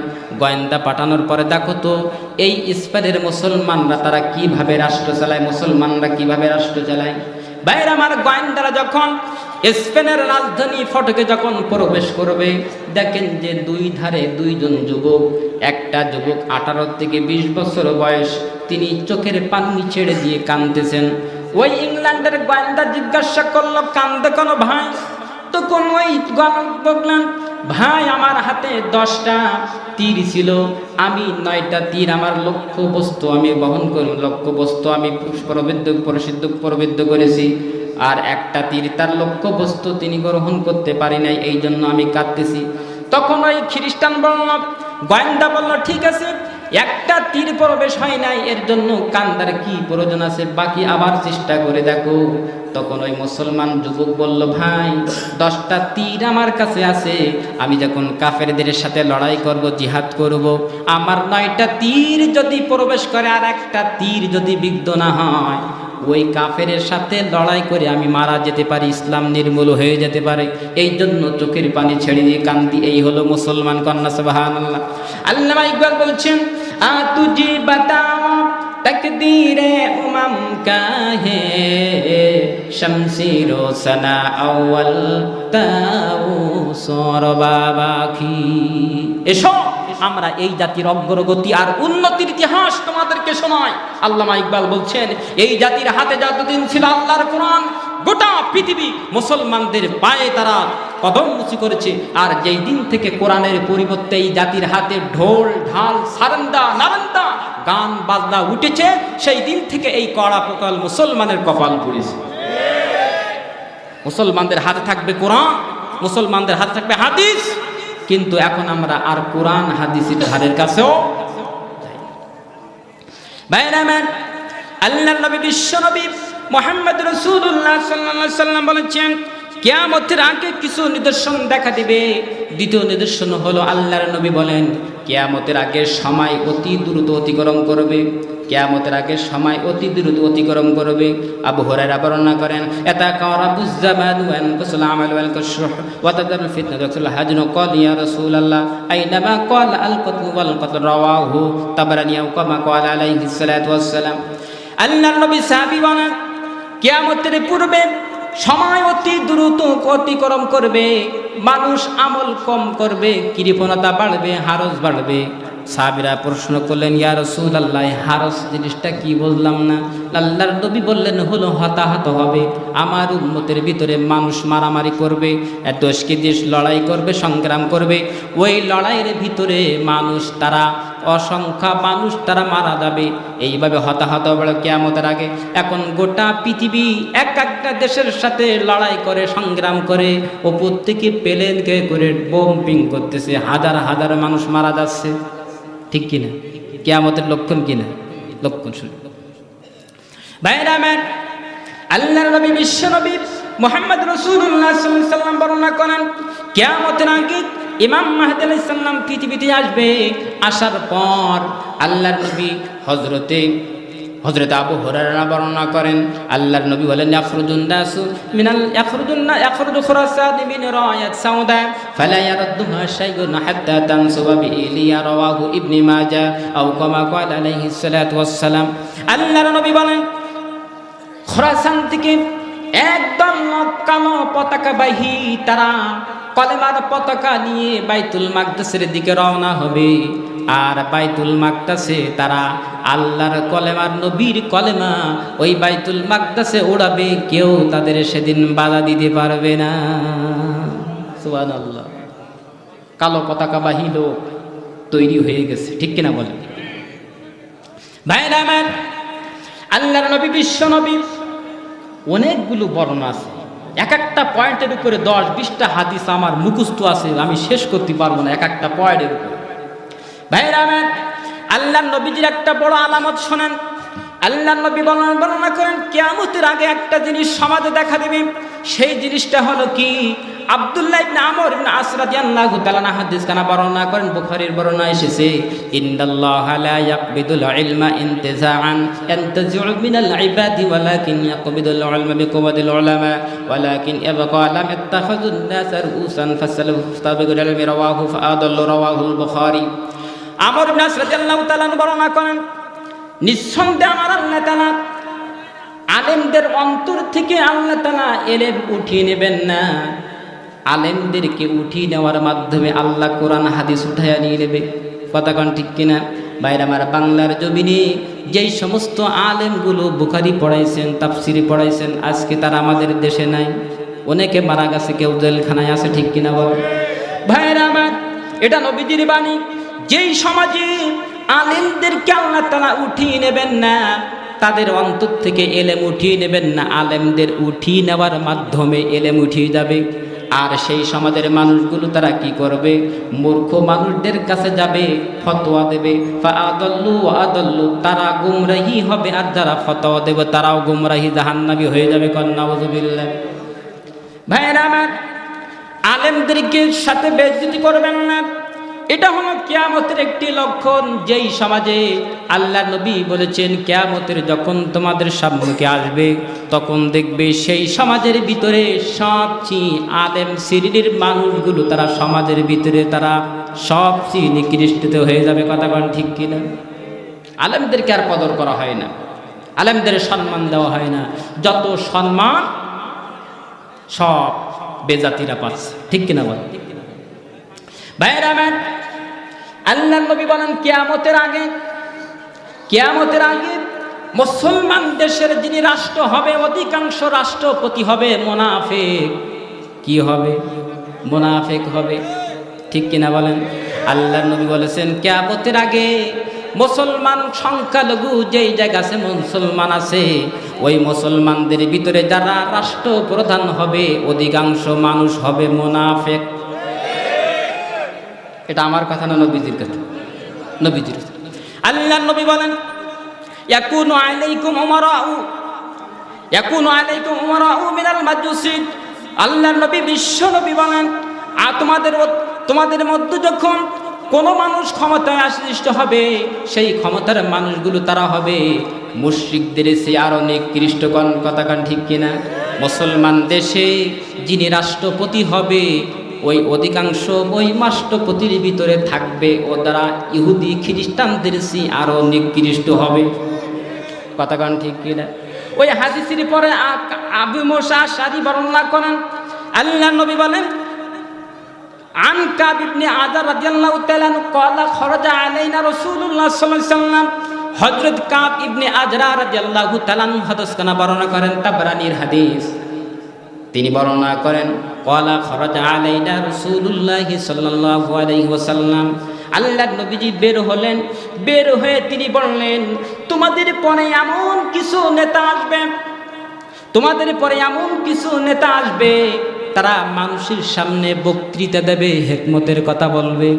গোয়েন্দা পাঠানোর পরে দেখো তো এই স্পেনের মুসলমানরা তারা কিভাবে রাষ্ট্র চালায়, মুসলমানরা কিভাবে রাষ্ট্র চালায়। বাইরে আমার গোয়েন্দারা যখন স্পেনের রাজধানী ফটকে যখন প্রবেশ করবে, দেখেন যে 2 ধারে 2 জন যুবক। একটা যুবক 18 থেকে 20 বছর বয়স, তিনি চোখের পানি ছেড়ে দিয়ে কাঁদতেছেন। ওই ইংল্যান্ডের গোয়েন্দা জিজ্ঞাসা করলো, কান্দে কেন ভাই? তখন ওই বললেন, ভাই আমার হাতে 10টা তীর ছিল, আমি 9টা তীর আমার লক্ষ্য বস্তু আমি বহন করি, লক্ষ্য বস্তু আমি প্রবিদ্ধ করেছি, আর একটা তীর তার লক্ষ্য বস্তু তিনি গ্রহণ করতে পারি নাই, এই জন্য আমি কাঁদতেছি। তখন ওই খ্রিস্টান বলল, গোয়েন্দা বলল, ঠিক আছে, একটা তীর প্রবেশ হয় নাই, এর জন্য কান্দার কি প্রয়োজন আছে, বাকি আবার চেষ্টা করে দেখো। তখন ওই মুসলমান যুবক বলল, ভাই 10টা তীর আমার কাছে আছে, আমি যখন কাফেরদের সাথে লড়াই করব, জিহাদ করব, আমার 9টা তীর যদি প্রবেশ করে আর একটা তীর যদি বিদ্ধ না হয়, ওই কাফেরের সাথে লড়াই করে আমি মারা যেতে পারি, ইসলাম নির্মূল হয়ে যেতে পারে, এই জন্য চোখের পানি ছেড়ে দিয়ে কান্দি। এই হলো মুসলমান। কন্যা সুবহানাল্লাহ। আল্লামা ইকবাল বলছেন, আ তুঝে বাতাও তকদীরে উমাম কা হে, শমশিরো সনা আউয়াল তাউ সরবাবাখি। এসো আমরা এই জাতির অগ্রগতি আর উন্নতির ইতিহাস তোমাদেরকে শোনাই। আল্লামা ইকবাল বলছেন, এই জাতির হাতে যতদিন ছিল আল্লাহর কোরআন, গোটা পৃথিবী মুসলমানদের পায়ে তারা কদম উঁচু করেছে। আর যেই দিন থেকে কোরআনের পরিবর্তে এই জাতির হাতে ঢোল ঢাল সারেন্দা নারেন্দা গান বাজনা উঠেছে, সেই দিন থেকে এই কড়া কপাল মুসলমানের কপাল পড়েছে। মুসলমানদের হাতে থাকবে কোরআন, মুসলমানদের হাতে থাকবে হাদিস, কিন্তু এখন আমরা আর কোরআন হাদিসের ধারের কাছেও আল্লাহর নবী বিশ্ব নবী মুহাম্মদ রাসূলুল্লাহ সাল্লাল্লাহু আলাইহি সাল্লাম বলেছেন, কিয়ামতের আগে কিছু নিদর্শন দেখা দিবে। দ্বিতীয় নিদর্শন হলো, আল্লাহর নবী বলেন কিয়ামতের আগে সময় অতি দ্রুত অতিক্রম করবে। কিয়ামতের আগে সময় অতি দ্রুত অতিক্রম করবে। আবু হুরায়রা বর্ণনা করেন, ইয়াতাকারাবুজ জামানু ওয়া ইয়ানকুসুল আমালু ওয়াল কাশরুহ ওয়া তাদারুল ফিতনাতু ওয়া হাজনু ক্বাল ইয়া রাসূলুল্লাহ আইনামা ক্বাল আল কতল ওয়াল কতল রাওয়াহু তাবরানী ওয়া কামা ক্বাল আলাইহিস সালাতু ওয়াস সালাম। আল্লাহর নবী সাহাবী বলেন, কিয়ামতের পূর্বে সময় অতি দ্রুত অতিক্রম করবে, মানুষ আমল কম করবে, কৃপণতা বাড়বে, হারজ বাড়বে। সাহাবীরা প্রশ্ন করলেন, ইয়া রাসূলুল্লাহ, হারজ জিনিসটা কি বুঝলাম না। আল্লাহর নবী বললেন, হলো হতাহত হবে। আমার উম্মতের ভিতরে মানুষ মারামারি করবে, দেশকে দেশ লড়াই করবে, সংগ্রাম করবে। ওই লড়াইয়ের ভিতরে মানুষ তারা অসংখ্য মানুষ তারা মারা যাবে। এইভাবে হতাহত হবে কিয়ামতের আগে। এখন গোটা পৃথিবী এক একটা দেশের সাথে লড়াই করে, সংগ্রাম করে, ওপর থেকে প্লেনকে করে বোম্পিং করতেছে, হাজার হাজার মানুষ মারা যাচ্ছে। ঠিক কিনা? কিয়ামতের লক্ষণ কিনা? লক্ষণ শুনে ভাইরা আমার, আল্লাহর নবী বিশ্ব নবী মুহাম্মদ রাসূলুল্লাহ সাল্লাল্লাহু আলাইহি সাল্লাম বর্ণনা করেন, কিয়ামতের আগে ইমাম মাহদী আলাইহিস সালাম পৃথিবীতে আসবে। আসার পর আল্লাহর নবী হযরত আবু হুরায়রা বর্ণনা করেন, আল্লাহর নবী বলেন, ইয়াখরুজু খুরাসান মিন রায়াত সাউদা ফালা ইয়ারুদ্দুহা শাইউন হাত্তা তানসুবা বিইলিয়া রাওয়াহু ইবনে মাজাহ আও কামা ক্বালা আলাইহিস সালাতু ওয়াস সালাম। আল্লাহর নবী বলেন, খুরাসান থেকে একদম কালো পতাকাবাহী তারা কলেমার পতাকা নিয়ে বাইতুল মাকদাসের দিকে রওনা হবে। আর বাইতুল মাকদাসে তারা আল্লাহর কলেমার নবীর কলেমা ওই বাইতুল মাকদাসে ওড়াবে, কেউ তাদের সেদিন বাধা দিতে পারবে না। সুবহানাল্লাহ। কালো পতাকাবাহী লোক তৈরি হয়ে গেছে, ঠিক কিনা বলেন ভাইরা আমার? আল্লাহর নবী বিশ্ব নবী অনেকগুলো বর্ণনা আছে, এক একটা পয়েন্টের উপরে 10-20টা হাদিস আমার মুখস্থ আছে, আমি শেষ করতে পারবো না এক একটা পয়েন্টের উপরে। ভাইরা আমার, আল্লাহর নবীজির একটা বড় আলামত শোনেন। আল্লাহর নবী বর্ণনা করেন, কিয়ামতের আগে একটা জিনিস সমাজে দেখা দেবে। সেই জিনিসটা হলো কি? আব্দুল্লাহ ইবনে আমর ইবনে আস রাদিয়াল্লাহু তাআলা হাদিস কানা বর্ণনা করেন, বুখারীর বর্ণনা এসেছে, ইন্নাল্লাহা লা ইয়াকবিদুল ইলমা ইনতিজাআন ইয়ানতাজিউ মিনাল ইবাদি ওয়ালাকিন ইয়াকবিদুল ইলমা বিকুওয়াতিল উলামা ওয়ালাকিন ইয়াবকা লাম ইত্তাখাযুন নাস রুউসান ফাসালুফতাবিকুল ইলমি রাওয়াহু ফাআদাল্লু রাওয়াহুল বুখারী। আমর ইবনে আস রাদিয়াল্লাহু তাআলা বর্ণনা করেন, নিঃসন্দেহে আমার আল্লাহ তাআলা আলেমদের অন্তর থেকে আল্লাহ তাআলা ইলম উঠিয়ে নেবেন না। আলেমদেরকে উঠিয়ে নেওয়ার মাধ্যমে আল্লাহ কোরআন হাদিস উঠাইয়া নিয়ে নেবে। কথা কন ঠিক কিনা? বাইরে আমার বাংলার জমিনে যেই সমস্ত আলেমগুলো বুখারী পড়াইছেন, তাফসিরি পড়াইছেন, আজকে তারা আমাদের দেশে নাই। অনেকে মারা গেছে, কেউ জেলখানায় আছে, ঠিক কিনা বল ভাইরা আমার? এটা নবীজির বাণী। যেই সমাজে আলেমদেরকে আল্লাহ তাআলা উঠিয়ে নেবেন না, তাদের অন্তর থেকে এলেম উঠিয়ে নেবেন না, আলেমদের উঠিয়ে নেওয়ার মাধ্যমে এলেম উঠিয়ে যাবে। আর সেই সমাজের মানুষগুলো তারা কি করবে? মূর্খ মানুষদের কাছে যাবে, ফতোয়া দেবে। ফাআদাল্লু আদাল্লু, তারা গুমরাহি হবে, আর যারা ফতোয়া দেবে তারাও গুমরাহি, জাহান্নামী হয়ে যাবে। নাউযুবিল্লাহ। ভাইরা আমার, আলেমদেরকে সাথে বেইজ্জতি করবেন না, এটা হলো কিয়ামতের একটি লক্ষণ। যেই সমাজে আল্লাহ নবী বলেছেন, কিয়ামতের যখন তোমাদের সম্মুখে আসবে, তখন দেখবে সেই সমাজের ভিতরে সবচেয়ে আলেম শ্রেণীর মানুষগুলো তারা সমাজের ভিতরে তারা সবচেয়ে নিকৃষ্ট হয়ে যাবে। কথা বলেন ঠিক কিনা? আলেমদেরকে আর কদর করা হয় না, আলেমদের সম্মান দেওয়া হয় না। যত সম্মান সব বেজাতিরা পাচ্ছে, ঠিক কিনা বলেন ভাইরা আমার? আল্লাহর নবী বলেন, কিয়ামতের আগে মুসলমান দেশের যিনি রাষ্ট্র হবে, অধিকাংশ রাষ্ট্রপতি হবে মুনাফিক। কি হবে? মুনাফিক হবে। ঠিক কিনা বলেন? আল্লাহর নবী বলেছেন কিয়ামতের আগে মুসলমান সংখ্যালঘু যেই জায়গা আছে মুসলমান আছে, ওই মুসলমানদের ভিতরে যারা রাষ্ট্রপ্রধান হবে অধিকাংশ মানুষ হবে মুনাফিক। এটা আমার কথা না, নবীজির কথা। নবীজির আল্লাহর নবী বলেন ইয়াকুনু আলাইকুম উমারাউ মিনাল মাজুসি। আল্লাহর নবী বিশ্ব নবী বলেন তোমাদের মধ্যে যখন কোন মানুষ ক্ষমতায় আসীন হবে, সেই ক্ষমতার মানুষগুলো তারা হবে মুশরিকদের চেয়ে আরো নিকৃষ্ট। কথা কান ঠিক কিনা? মুসলমান দেশে যিনি রাষ্ট্রপতি হবে ওই অধিকাংশ ওই রাষ্ট্রপতির ভিতরে থাকবে ও দ্বারা ইহুদি খ্রিস্টানদের চেয়ে আরো নিকৃষ্ট হবে। কথা কান ঠিক কিনা? ওই হাদিসের পরে আবু মুসা আশআরী বর্ণনা করেন আল্লাহর নবী বলেন আন কাব ইবনে আযর রাদিয়াল্লাহু তাআলা ক্বালা খরাজা আলাইনা রাসূলুল্লাহ সাল্লাল্লাহু আলাইহি ওয়াসাল্লাম। হযরত কাব ইবনে আযরা রাদিয়াল্লাহু তাআলা হাদিসখানা বর্ণনা করেন, তাবরানীর হাদিস। তিনি বর্ণনা করেন ক্বালা খরাজা আলাইনা রাসূলুল্লাহ সাল্লাল্লাহু আলাইহি ওয়াসাল্লাম। আল্লাহর নবীজি বের হলেন, বের হয়ে তিনি বললেন তোমাদের পরে এমন কিছু নেতা আসবে তারা মানুষের সামনে বক্তৃতা দেবে, হিকমতের কথা বলবে,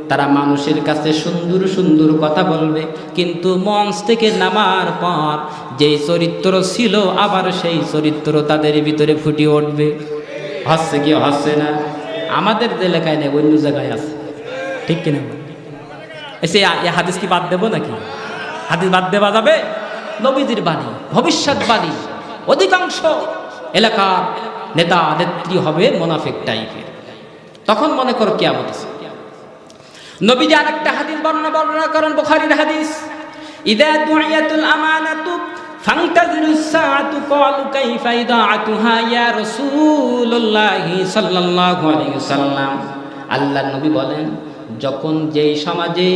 তারা মানুষের কাছে সুন্দর সুন্দর কথা বলবে, কিন্তু মঞ্চ থেকে নামার পর যেই চরিত্র ছিল আবার সেই চরিত্র তাদের ভিতরে ফুটে উঠবে। হচ্ছে কি হচ্ছে না? আমাদের এলাকায় নেই, অন্য জায়গায় আছে। ঠিক কিনা? এসে হাদিস কি বাদ দেবো নাকি? হাদিস বাদ দেওয়া যাবে? নবীজির বাণী, ভবিষ্যৎবাণী। অধিকাংশ এলাকার নেতা নেত্রী হবে মুনাফিক টাইপের। তখন মনে করো কিয়ামত আছে। নবীজি আরেকটা হাদিস বর্ণনা করেন, বুখারীর হাদিস, ইযা দুইয়াতুল আমানাতু ফান্তাযিরুস সাআতু ক্বালু কাইফা ইদাআতুহা ইয়া রাসূলুল্লাহ সাল্লাল্লাহু আলাইহি ওয়াসাল্লাম। আল্লাহর নবী বলেন যখন যেই সমাজে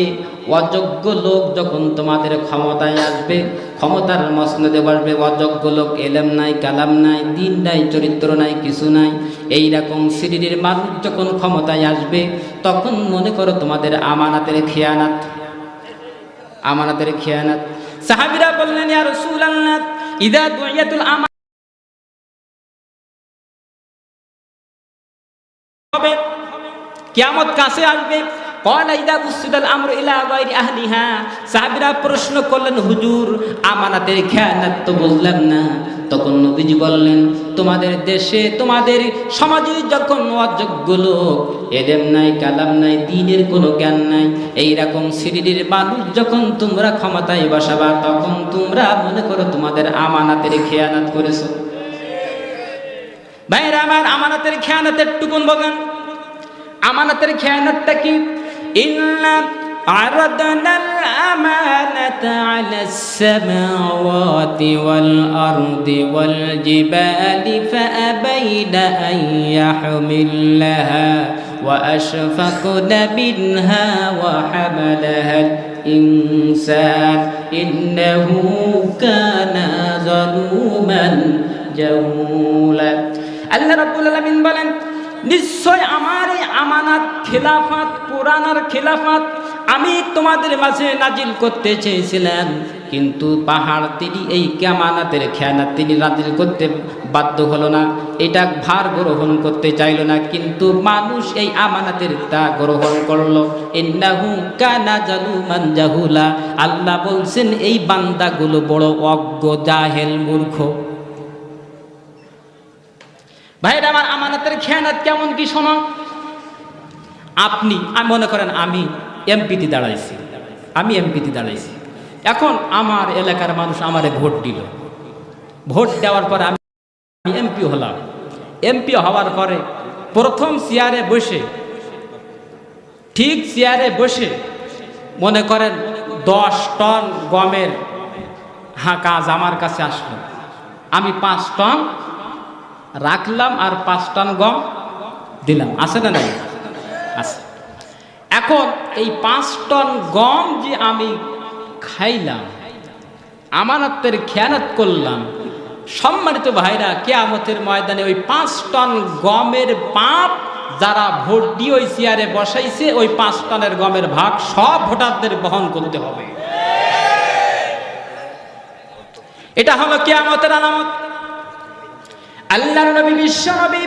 অযোগ্য লোক যখন তোমাদের ক্ষমতায় আসবে, ক্ষমতার মসনদে বসবে, অযোগ্য লোক, এলেম নাই, কালাম নাই, দিন নাই, চরিত্র নাই, কিছু নাই, এইরকম শ্রেণীর মানুষ যখন ক্ষমতায় আসবে তখন মনে করো তোমাদের আমানাতের খেয়ানাত। সাহাবীরা বললেন ইয়া রাসূলুল্লাহ ইযা দুইয়াতুল আমানাত হবে, কিয়ামত কাছে আসবে। সাহাবীরা প্রশ্ন করলেন হুজুর আমানাতের খেয়ানত তো বুঝলাম না। তখন নবীজি বললেন তোমাদের দেশে তোমাদের সমাজে যখন অযোগ্য লোক, এলেম নাই, কালাম নাই, দ্বীনের কোনো জ্ঞান নাই, এইরকম শ্রেণীর মানুষ যখন তোমরা ক্ষমতায় বসাবা তখন তোমরা মনে করো তোমাদের আমানাতের খেয়ানত করেছো। ভাইরা আমার, আমানাতের খেয়ানতের টুকুন বলেন। আমানাতের খেয়ানতটা কি? ইন্না আরাদনাল আমানাতা আলাস সামাওয়াতি ওয়াল আরদি ওয়াল জিবালি ফাআবাইনা আন ইয়াহমিলাহা ওয়া আশফাকনা মিনহা ওয়া হামালাহাল ইনসান ইন্নাহু কানা যালুমান জাহুলা। আল্লাহ রাব্বুল আলামিন বলেন নিশ্চয় আমার এই আমানাত খিলাফত, কোরআন আর খিলাফত আমি তোমাদের মাঝে নাজিল করতে চেয়েছিলাম, কিন্তু পাহাড় তিনি এই আমানাতের খেয়ানত তিনি নাজিল করতে বাধ্য হলো না, এটা ভার গ্রহণ করতে চাইল না, কিন্তু মানুষ এই আমানাতের তা গ্রহণ করলো। ইন্নাহু কানা জালুমান জাহুলা। আল্লাহ বলছেন এই বান্দাগুলো বড় অজ্ঞ, জাহেল, মূর্খ। ভাইরা আমার, আমানাতের খেয়ানত কেমন কি শোনো। আমি মনে করেন আমি এমপিতে দাঁড়াইছি, এখন আমার এলাকার মানুষ আমারে ভোট দিল, ভোট দেওয়ার পরে আমি এমপি হলাম। এমপি হওয়ার পরে প্রথম চেয়ারে বসে মনে করেন 10 টন গমের কাজ আমার কাছে আসলো, আমি 5 টন রাখলাম আর 5 টন গম দিলাম। আছে না নাই? আছে। এখন এই 5 টন গম যে আমি খাইলাম, আমানতের খেয়ানত করলাম, সম্মানিত ভাইরা, কিয়ামতের ময়দানে ওই 5 টন গমের পাপ যারা ভোট দিয়ে ওই চেয়ারে বসাইছে ওই 5 টনের গমের ভাগ সব ভোটারদের বহন করতে হবে। এটা হলো কিয়ামতের আলামত। আল্লাহর নবী বিশ্ব নবী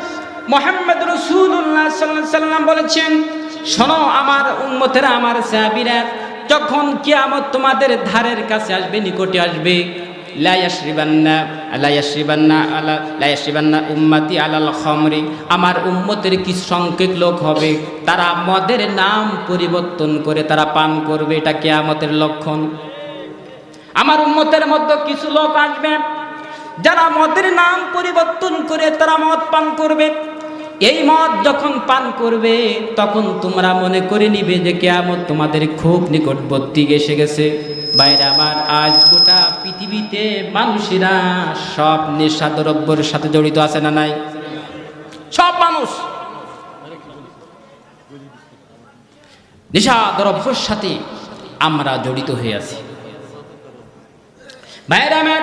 মুহাম্মদ রাসূলুল্লাহ সাল্লাল্লাহু আলাইহি সাল্লাম বলেছেন, শোনো আমার উম্মতেরা, আমার সাহাবীরা, যখন কিয়ামত তোমাদের ধারের কাছে আসবে, নিকটে আসবে, লা ইয়াশরিবান্না উম্মতি আলাল খামরি, আমার উম্মতের কিছু সংখ্যক লোক হবে তারা মদের নাম পরিবর্তন করে তারা পান করবে। এটা কিয়ামতের লক্ষণ। আমার উম্মতের মধ্যে কিছু লোক আসবে যারা মদের নাম পরিবর্তন করে তারা মদ পান করবে। এই মদ যখন পান করবে তখন তোমরা মনে করে নিবে যে কিয়ামত তোমাদের খুব নিকটবর্তী এসে গেছে। বাইরে আমার আজ গোটা পৃথিবীতে মানুষেরা সব নেশাদ্রব্যের সাথে জড়িত আছে না নাই? সব মানুষ নেশাদ্রব্যের সাথে আমরা জড়িত হয়ে আছি। বাইরে আমার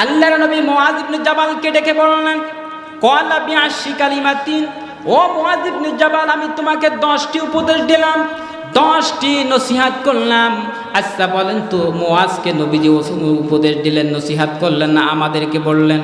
আল্লাহর নবী মুআয ইবনে জাবালকে ডেকে বললেন, ক্বালা বিআশরি কালিমাতিন, ও মুআয ইবনে জাবাল, আমি তোমাকে 10টি উপদেশ দিলাম, 10টি নসিহত করলাম। আচ্ছা বলেন তো, মুআযকে নবীজি উপদেশ দিলেন, নসিহত করলেন না আমাদেরকে বললেন?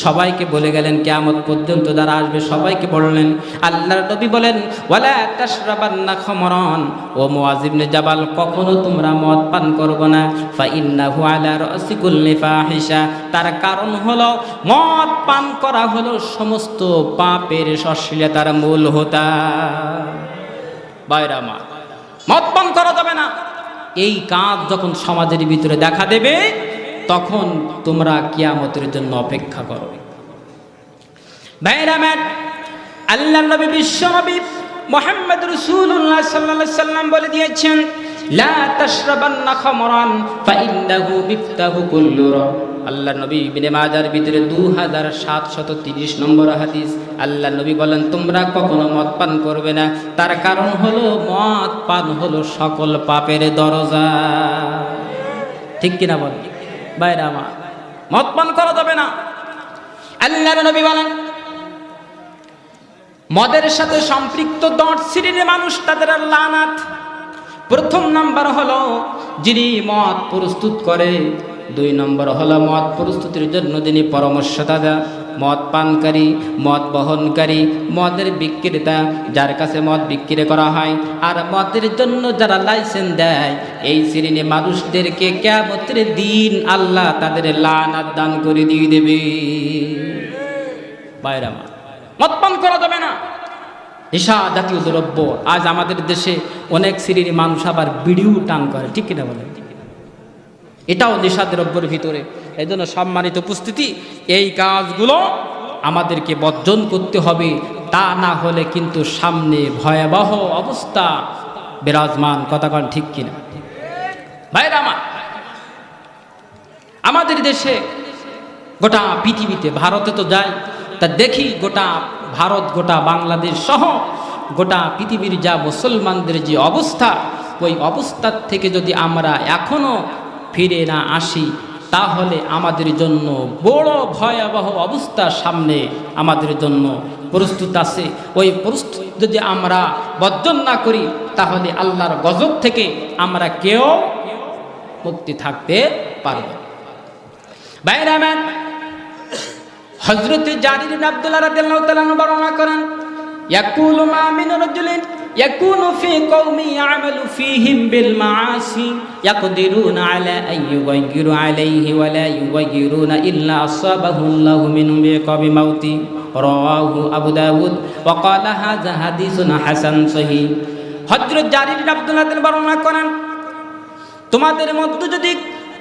সবাইকে বলে গেলেন, কিয়ামত পর্যন্ত যারা আসবে সবাইকে বললেন। আল্লাহর নবী বলেন, ওয়ালা তাশরাবান্না খামরান, ও মুআয ইবনে জাবাল, কখনো তোমরা মদ পান করবে না। ফা ইন্নাহু আলা রাসি কুল্লি ফাহিশা, তার কারণ হলো মদ পান করা হলো সমস্ত পাপের অশ্লীলতার মূল হোতা। বাইরা মা, মদ পান করা যাবে না। এই কাজ যখন সমাজের ভিতরে দেখা দেবে তখন তোমরা কিয়ামতের জন্য অপেক্ষা করো। ভাইরা আমার, আল্লাহর নবী বিশ্ব নবী মুহাম্মদ রাসূলুল্লাহ সাল্লাল্লাহু আলাইহি সাল্লাম বলে দিয়েছেন, লা তাশরাবান্না খামরান ফা ইন্নাহু মিফতাহু কুল্লি রা। আল্লাহর নবী ইবনে মাজার ভিতরে 2730 নম্বর হাদিস। আল্লাহর নবী বলেন, তোমরা কখনো মদ পান করবে না, তার কারণ হলো মদ পান হলো সকল পাপের দরজা। ঠিক কিনা বল বাইরা মা? মদ পান করা যাবে না। আল্লাহর নবী বলেন, মদের সাথে সম্পৃক্ত 10 শ্রেণীর মানুষ, তাদের লানাত। প্রথম নাম্বার হলো যিনি মদ প্রস্তুত করে, 2 নম্বর হলো মদ প্রস্তুতির জন্য যিনি পরামর্শদাতা, মদ পানকারী, মদ বহনকারী, মদের বিক্রেতা, যার কাছে মদ বিক্রি করা হয়, আর মদের জন্য যারা লাইসেন্স দেয়, এই শ্রেণীর মানুষদেরকে কিয়ামতের দিন আল্লাহ তাদের লানাত দান করে দিয়ে দেবে। বাইরা মা, মদ পান করা যাবে না। নেশা জাতীয় দ্রব্য। আজ আমাদের দেশে অনেক শ্রেণীর মানুষ আবার বিড়িও টান করে, ঠিক কিনা বলেন? এটাও নেশা দ্রব্যের ভিতরে। এই জন্য সম্মানিত উপস্থিতি, এই কাজগুলো আমাদেরকে বর্জন করতে হবে, তা না হলে কিন্তু সামনে ভয়াবহ অবস্থা বিরাজমান। কথা কন ঠিক কিনা ভাইরা আমার? আমাদের দেশে, গোটা পৃথিবীতে, ভারতে তো যাই, তা দেখি গোটা ভারত, গোটা বাংলাদেশ সহ গোটা পৃথিবীর যা মুসলমানদের যে অবস্থা, ওই অবস্থার থেকে যদি আমরা এখনো ফিরে না আসি তাহলে আমাদের জন্য বড় ভয়াবহ অবস্থা সামনে আমাদের জন্য প্রস্তুত আছে। ওই প্রস্তুত যদি আমরা বর্জন না করি তাহলে আল্লাহর গজব থেকে আমরা কেউ মুক্তি থাকতে পারব। ভাইরা আমার, হযরত জারির ইবনে আব্দুল্লাহ রাদিয়াল্লাহু তাআলা বর্ণনা করেন, ইয়াকুলু মা মিন রাজুলিন ইয়াকুনু ফি কওমি ইয়ামালু ফীহিম বিল মাআসি ইয়াকদিরুনা আলা আন ইউগাইয়িরু আলাইহি ওয়া লা ইউগাইয়িরুনা ইল্লা আসাবাহু আল্লাহু মিনহু বিকাবি মাউতি। রাওয়াহু আবু দাউদ ওয়া ক্বালা হাযা হাদিসুন হাসান সহিহ। হযরত জারির ইবনে আব্দুল্লাহ বর্ণনা করেন, তোমাদের মধ্যে যদি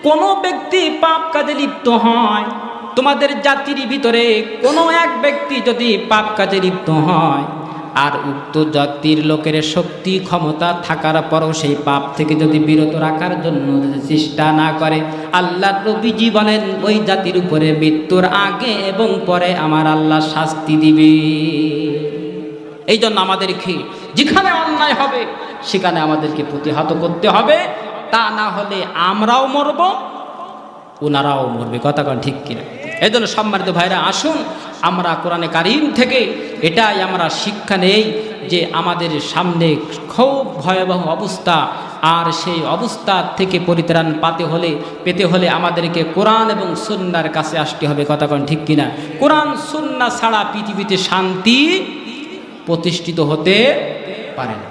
কোনো ব্যক্তি পাপ কাজে লিপ্ত হয়, তোমাদের জাতির ভিতরে কোনো এক ব্যক্তি যদি পাপ কাজে লিপ্ত হয়, আর উক্ত জাতির লোকের শক্তি ক্ষমতা থাকার পরও সেই পাপ থেকে যদি বিরত রাখার জন্য চেষ্টা না করে, আল্লাহর নবীজি বলেন ওই জাতির উপরে মৃত্যুর আগে এবং পরে আমার আল্লাহ শাস্তি দিবে। এই জন্য আমাদেরকে যেখানে অন্যায় হবে সেখানে আমাদেরকে প্রতিহত করতে হবে, তা না হলে আমরাও মরব, ওনারাও মরবে। কথা কন ঠিক কিনা? এই জন্য সম্মানিত ভাইরা, আসুন আমরা কোরআনে কারিম থেকে এটাই আমরা শিক্ষা নেই যে আমাদের সামনে খুব ভয়াবহ অবস্থা, আর সেই অবস্থা থেকে পরিত্রাণ পেতে হলে আমাদেরকে কোরআন এবং সুন্নাহর কাছে আসতে হবে। কথা কোন ঠিক কিনা? কোরআন সুন্নাহ ছাড়া পৃথিবীতে শান্তি প্রতিষ্ঠিত হতে পারে না।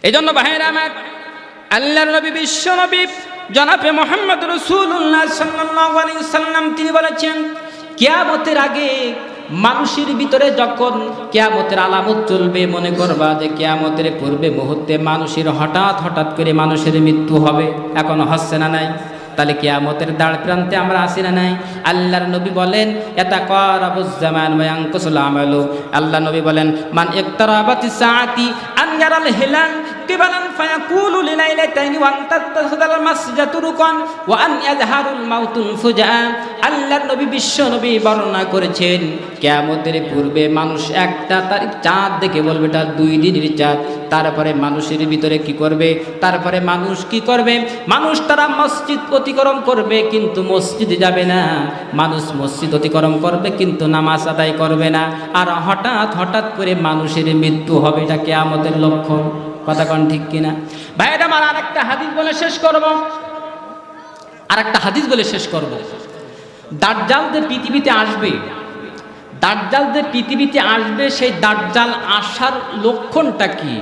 এই জন্য ভাইরা আমার, আল্লাহর নবী বিশ্ব নবী জনাবে মুহাম্মদ রাসূলুল্লাহ সাল্লাল্লাহু আলাইহি ওয়াসাল্লাম তিনি বলেছেন, কিয়ামতের আগে মানুষের ভিতরে যখন কিয়ামতের আলামত চলবে, মনে করবা যে কিয়ামতের পূর্বে মুহূর্তে মানুষের হঠাৎ করে মানুষের মৃত্যু হবে। এখন হচ্ছে না নাই? তাহলে কিয়ামতের দাঁড় প্রান্তে আমরা আসি না নাই? আল্লাহর নবী বলেন ইয়াতাকারাবুজ জামান ওয়া ইয়ানকুসুল আমালু। আল্লাহ নবী বলেন মান ইকতারাবাতিস সাআতি আন ইয়ারাল হিলাল কিবালান ফায়াকুলু লিলাইলাতাইনি ওয়া আনতাতাখাদাল মাসজিদা তুরুকান ওয়া আন ইয়াযহারুল মাউতু ফুজা। আল্লাহর নবী বিশ্ব নবী বর্ণনা করেছেন কিয়ামতের পূর্বে মানুষ একটা তারিখ চাঁদ দেখে বলবে এটা 2 দিনের চাঁদ। তারপরে মানুষের ভিতরে কি করবে? তারপরে মানুষ কি করবে? মানুষ তারা মসজিদ অতিক্রম করবে কিন্তু মসজিদে যাবে না। মানুষ মসজিদ অতিক্রম করবে কিন্তু নামাজ আদায় করবে না। আর হঠাৎ করে মানুষের মৃত্যু হবে। এটা কিয়ামতের লক্ষণ। কথা কোন ঠিক কিনা? ভাইরা আমার, আরেকটা হাদিস বলে শেষ করব। দাজ্জালদের পৃথিবীতে আসবে, সেই দাজ্জাল আসার লক্ষণটা কি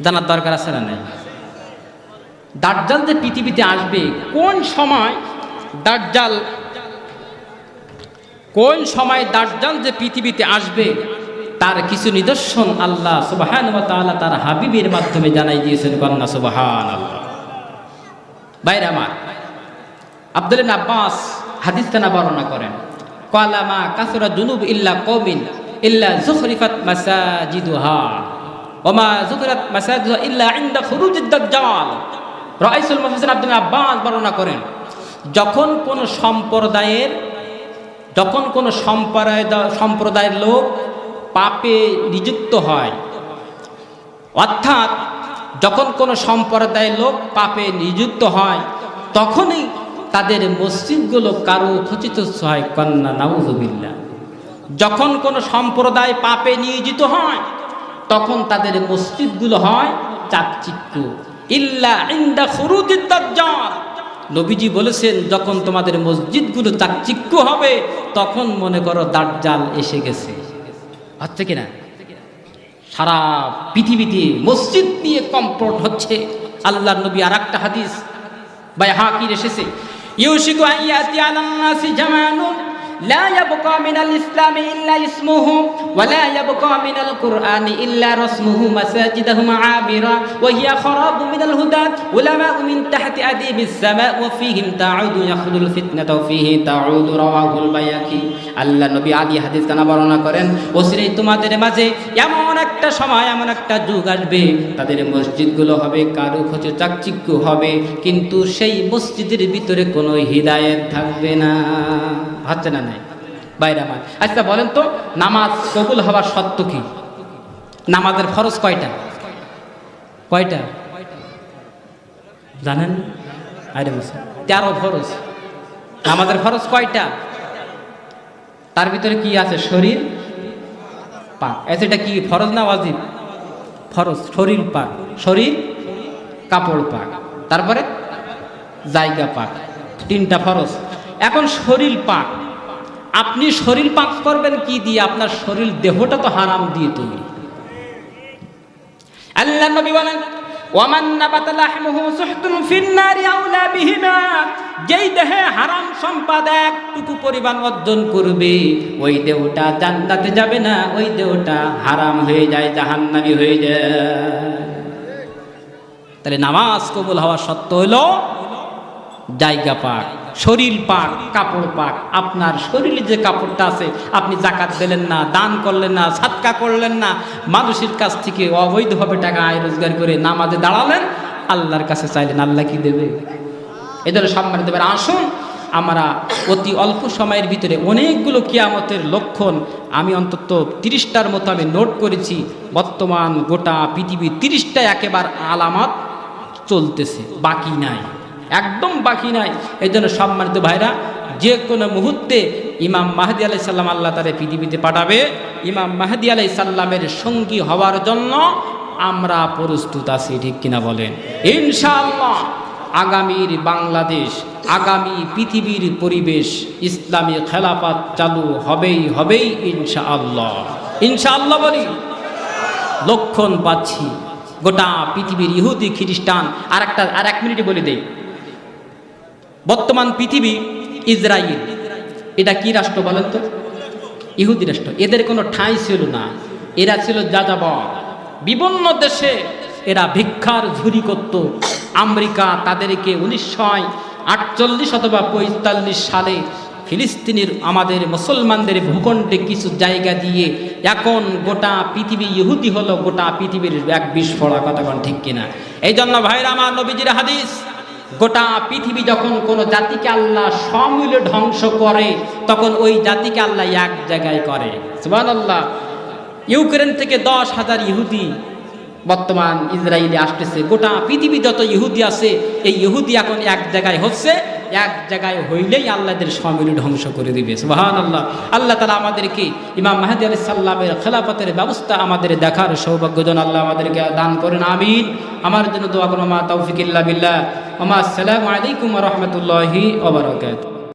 জানার দরকার আছে না নাই? দাজ্জালদের পৃথিবীতে আসবে কোন সময় দাজ্জাল যে পৃথিবীতে আসবে তার কিছু নিদর্শন আল্লাহ সুবহানাহু ওয়া তাআলা তার হাবিবের মাধ্যমে জানাই দিয়েছেন। কন্যা সুবহানাল্লাহ। বাইরে আমার, আব্দুল্লাহ ইবনে আব্বাস হাদিসখানা বর্ণনা করেন, ক্বালা মা কাসরা জুনুব ইল্লা কওমিন ইল্লা যুখরিফাত মাসাজিদুহা ওয়া মা যুখরিফাত মাসাজিদুহা ইল্লা ইনদা খুরুজিদ দাজ্জাল। রাইসুল মুফাসসির আব্দুল্লাহ আব্বাস বর্ণনা করেন, যখন কোন সম্প্রদায়ের লোক পাপে নিযুক্ত হয়, অর্থাৎ যখন কোন সম্প্রদায়ের লোক পাপে নিযুক্ত হয় তখনই তাদের মসজিদগুলো কারো খচিত হয়। কন্যা নাউযুবিল্লাহ। যখন কোন সম্প্রদায় পাপে নিয়োজিত হয় তখন তাদের মসজিদগুলো হয় চাকচিক্য। ইল্লা ইনদা খুরুজিদ দাজ্জাল। নবীজি বলেছেন যখন তোমাদের মসজিদগুলো চাকচিক্য হবে তখন মনে করো দাজ্জাল এসে গেছে। হচ্ছে কিনা? সারা পৃথিবীতে মসজিদ নিয়ে কম্পোর্ট হচ্ছে। আল্লাহর নবী আরেকটা হাদিস বাইহাকির এসেছে, ইউশিকু আন ইয়াতি আলান নাসি জামানুন লা ইয়াবকা মিনাল ইসলামি ইল্লা ইসমুহু ওয়া লা ইয়াবকা মিনাল কুরআনি ইল্লা রাসমুহু মাসাজিদুহুম আবিরা ওয়া হিয়া খারাবু মিনাল হুদা উলামাউ মিন তাহতি আদিবিস সামা ওয়া ফীহিম তাউদু ইয়াখুদুল ফিতনাতু ওয়া ফীহি তাউদু রাওয়াহুল বাইহাকি। আল্লাহ নবী আদি হাদিস কানা বর্ণনা করেন, ওসিরে তোমাদের মাঝে এমন একটা সময়, এমন একটা যুগ আসবে তাদের মসজিদগুলো হবে কারো খোঁজে চাকচিক্য হবে, কিন্তু সেই মসজিদের ভিতরে কোনো হিদায়াত থাকবে না। হচ্ছে না নাই? বাইরে আমার, আচ্ছা বলেন তো, নামাজ কবুল হওয়ার শর্ত কি? নামাজের ফরজ কয়টা জানেন? 13 ফরজ। নামাজের ফরজ কয়টা? তার ভিতরে কি আছে? শরীর পাক। এটা কি ফরজ না ওয়াজিব? ফরজ। শরীর পাক, শরীর কাপড় পাক, তারপরে জায়গা পাক, 3টা ফরজ। এখন শরীর পাক, আপনি শরীর পাক করবেন কি দিয়ে? আপনার শরীর দেহটা তো হারাম দিয়ে তৈরি। আল্লাহ নবী বলেন ওয়ামান নাবাতা লাহমুহু সুহতুন ফিন্নারি আউলা বিহিমা। যেই দেহে হারাম সম্পদ একটুকু পরিমাণ অর্জন করবে ওই দেহটা জান্নাতে যাবে না, ওই দেহটা হারাম হয়ে যায়, জাহান্নামী হয়ে যায়। তাহলে নামাজ কবুল হওয়ার শর্ত হলো জায়গা পাক, শরীর পাক, কাপড় পাক। আপনার শরীরে যে কাপড়টা আছে, আপনি জাকাত দিলেন না, দান করলেন না, সাদকা করলেন না, মানুষের কাছ থেকে অবৈধভাবে টাকা আয় রোজগার করে নামাজে দাঁড়ালেন, আল্লাহর কাছে চাইলেন, আল্লাহ কি দেবে? এদের সম্মানিত দেবেন। আসুন আমরা অতি অল্প সময়ের ভিতরে অনেকগুলো কিয়ামতের লক্ষণ, আমি অন্তত 30টার মতো আমি নোট করেছি। বর্তমান গোটা পৃথিবী 30টা একেবারে আলামত চলতেছে, বাকি নাই, একদম বাকি নাই। এই জন্য সম্মানিত ভাইরা, যে কোনো মুহূর্তে ইমাম মাহদী আলাইহিস সালাম আল্লাহ তাআলা পৃথিবীতে পাঠাবে। ইমাম মাহদী আলাইহিস সালামের সঙ্গী হওয়ার জন্য আমরা প্রস্তুত আছি, ঠিক কিনা বলেন? ইনশাআল্লাহ আগামীর বাংলাদেশ, আগামী পৃথিবীর পরিবেশ ইসলামী খেলাফত চালু হবেই ইনশাআল্লাহ। ইনশাআল্লাহ বলি, লক্ষণ পাচ্ছি গোটা পৃথিবীর ইহুদি খ্রিস্টান। আর এক মিনিটে বলে দেই, বর্তমান পৃথিবী ইসরায়েল, এটা কি রাষ্ট্র বলেন তো? ইহুদি রাষ্ট্র। এদের কোনো ঠাঁই ছিল না, এরা ছিল যাযাবর। বিভিন্ন দেশে এরা ভিক্ষার ঝুরি করত। আমেরিকা তাদেরকে 1948 অথবা 45 সালে ফিলিস্তিনের আমাদের মুসলমানদের ভূখণ্ডে কিছু জায়গা দিয়ে এখন গোটা পৃথিবী ইহুদি হলো, গোটা পৃথিবীর এক বিস্ফোরা। কতক্ষণ ঠিক কিনা? এই জন্য ভাইরা আমার, নবীজির হাদিস, গোটা পৃথিবী যখন কোনো জাতিকে আল্লাহ সমূলে ধ্বংস করে তখন ওই জাতিকে আল্লাহ এক জায়গায় করে। সুবহানাল্লাহ। ইউক্রেন থেকে 10,000 ইহুদি বর্তমান ইসরায়েলে আসতেছে। গোটা পৃথিবী যত ইহুদি আছে, এই ইহুদি এখন এক জায়গায় হচ্ছে, এক জায়গায় হইলেই আল্লাহদের সমূলে ধ্বংস করে দিবে। সুবহানাল্লাহ। আল্লাহ তাআলা আমাদেরকে ইমাম মাহদী আলাইহিস সালামের খেলাফতের ব্যবস্থা আমাদের দেখার সৌভাগ্যজন আল্লাহ আমাদেরকে দান করেন, আমিন। আমার জন্য দোয়া করুন। মা তৌফিক ইল্লা বিল্লাহ। ওয়া মা আসসালামু আলাইকুম ওয়া রাহমাতুল্লাহি ওয়া বারাকাতুহু।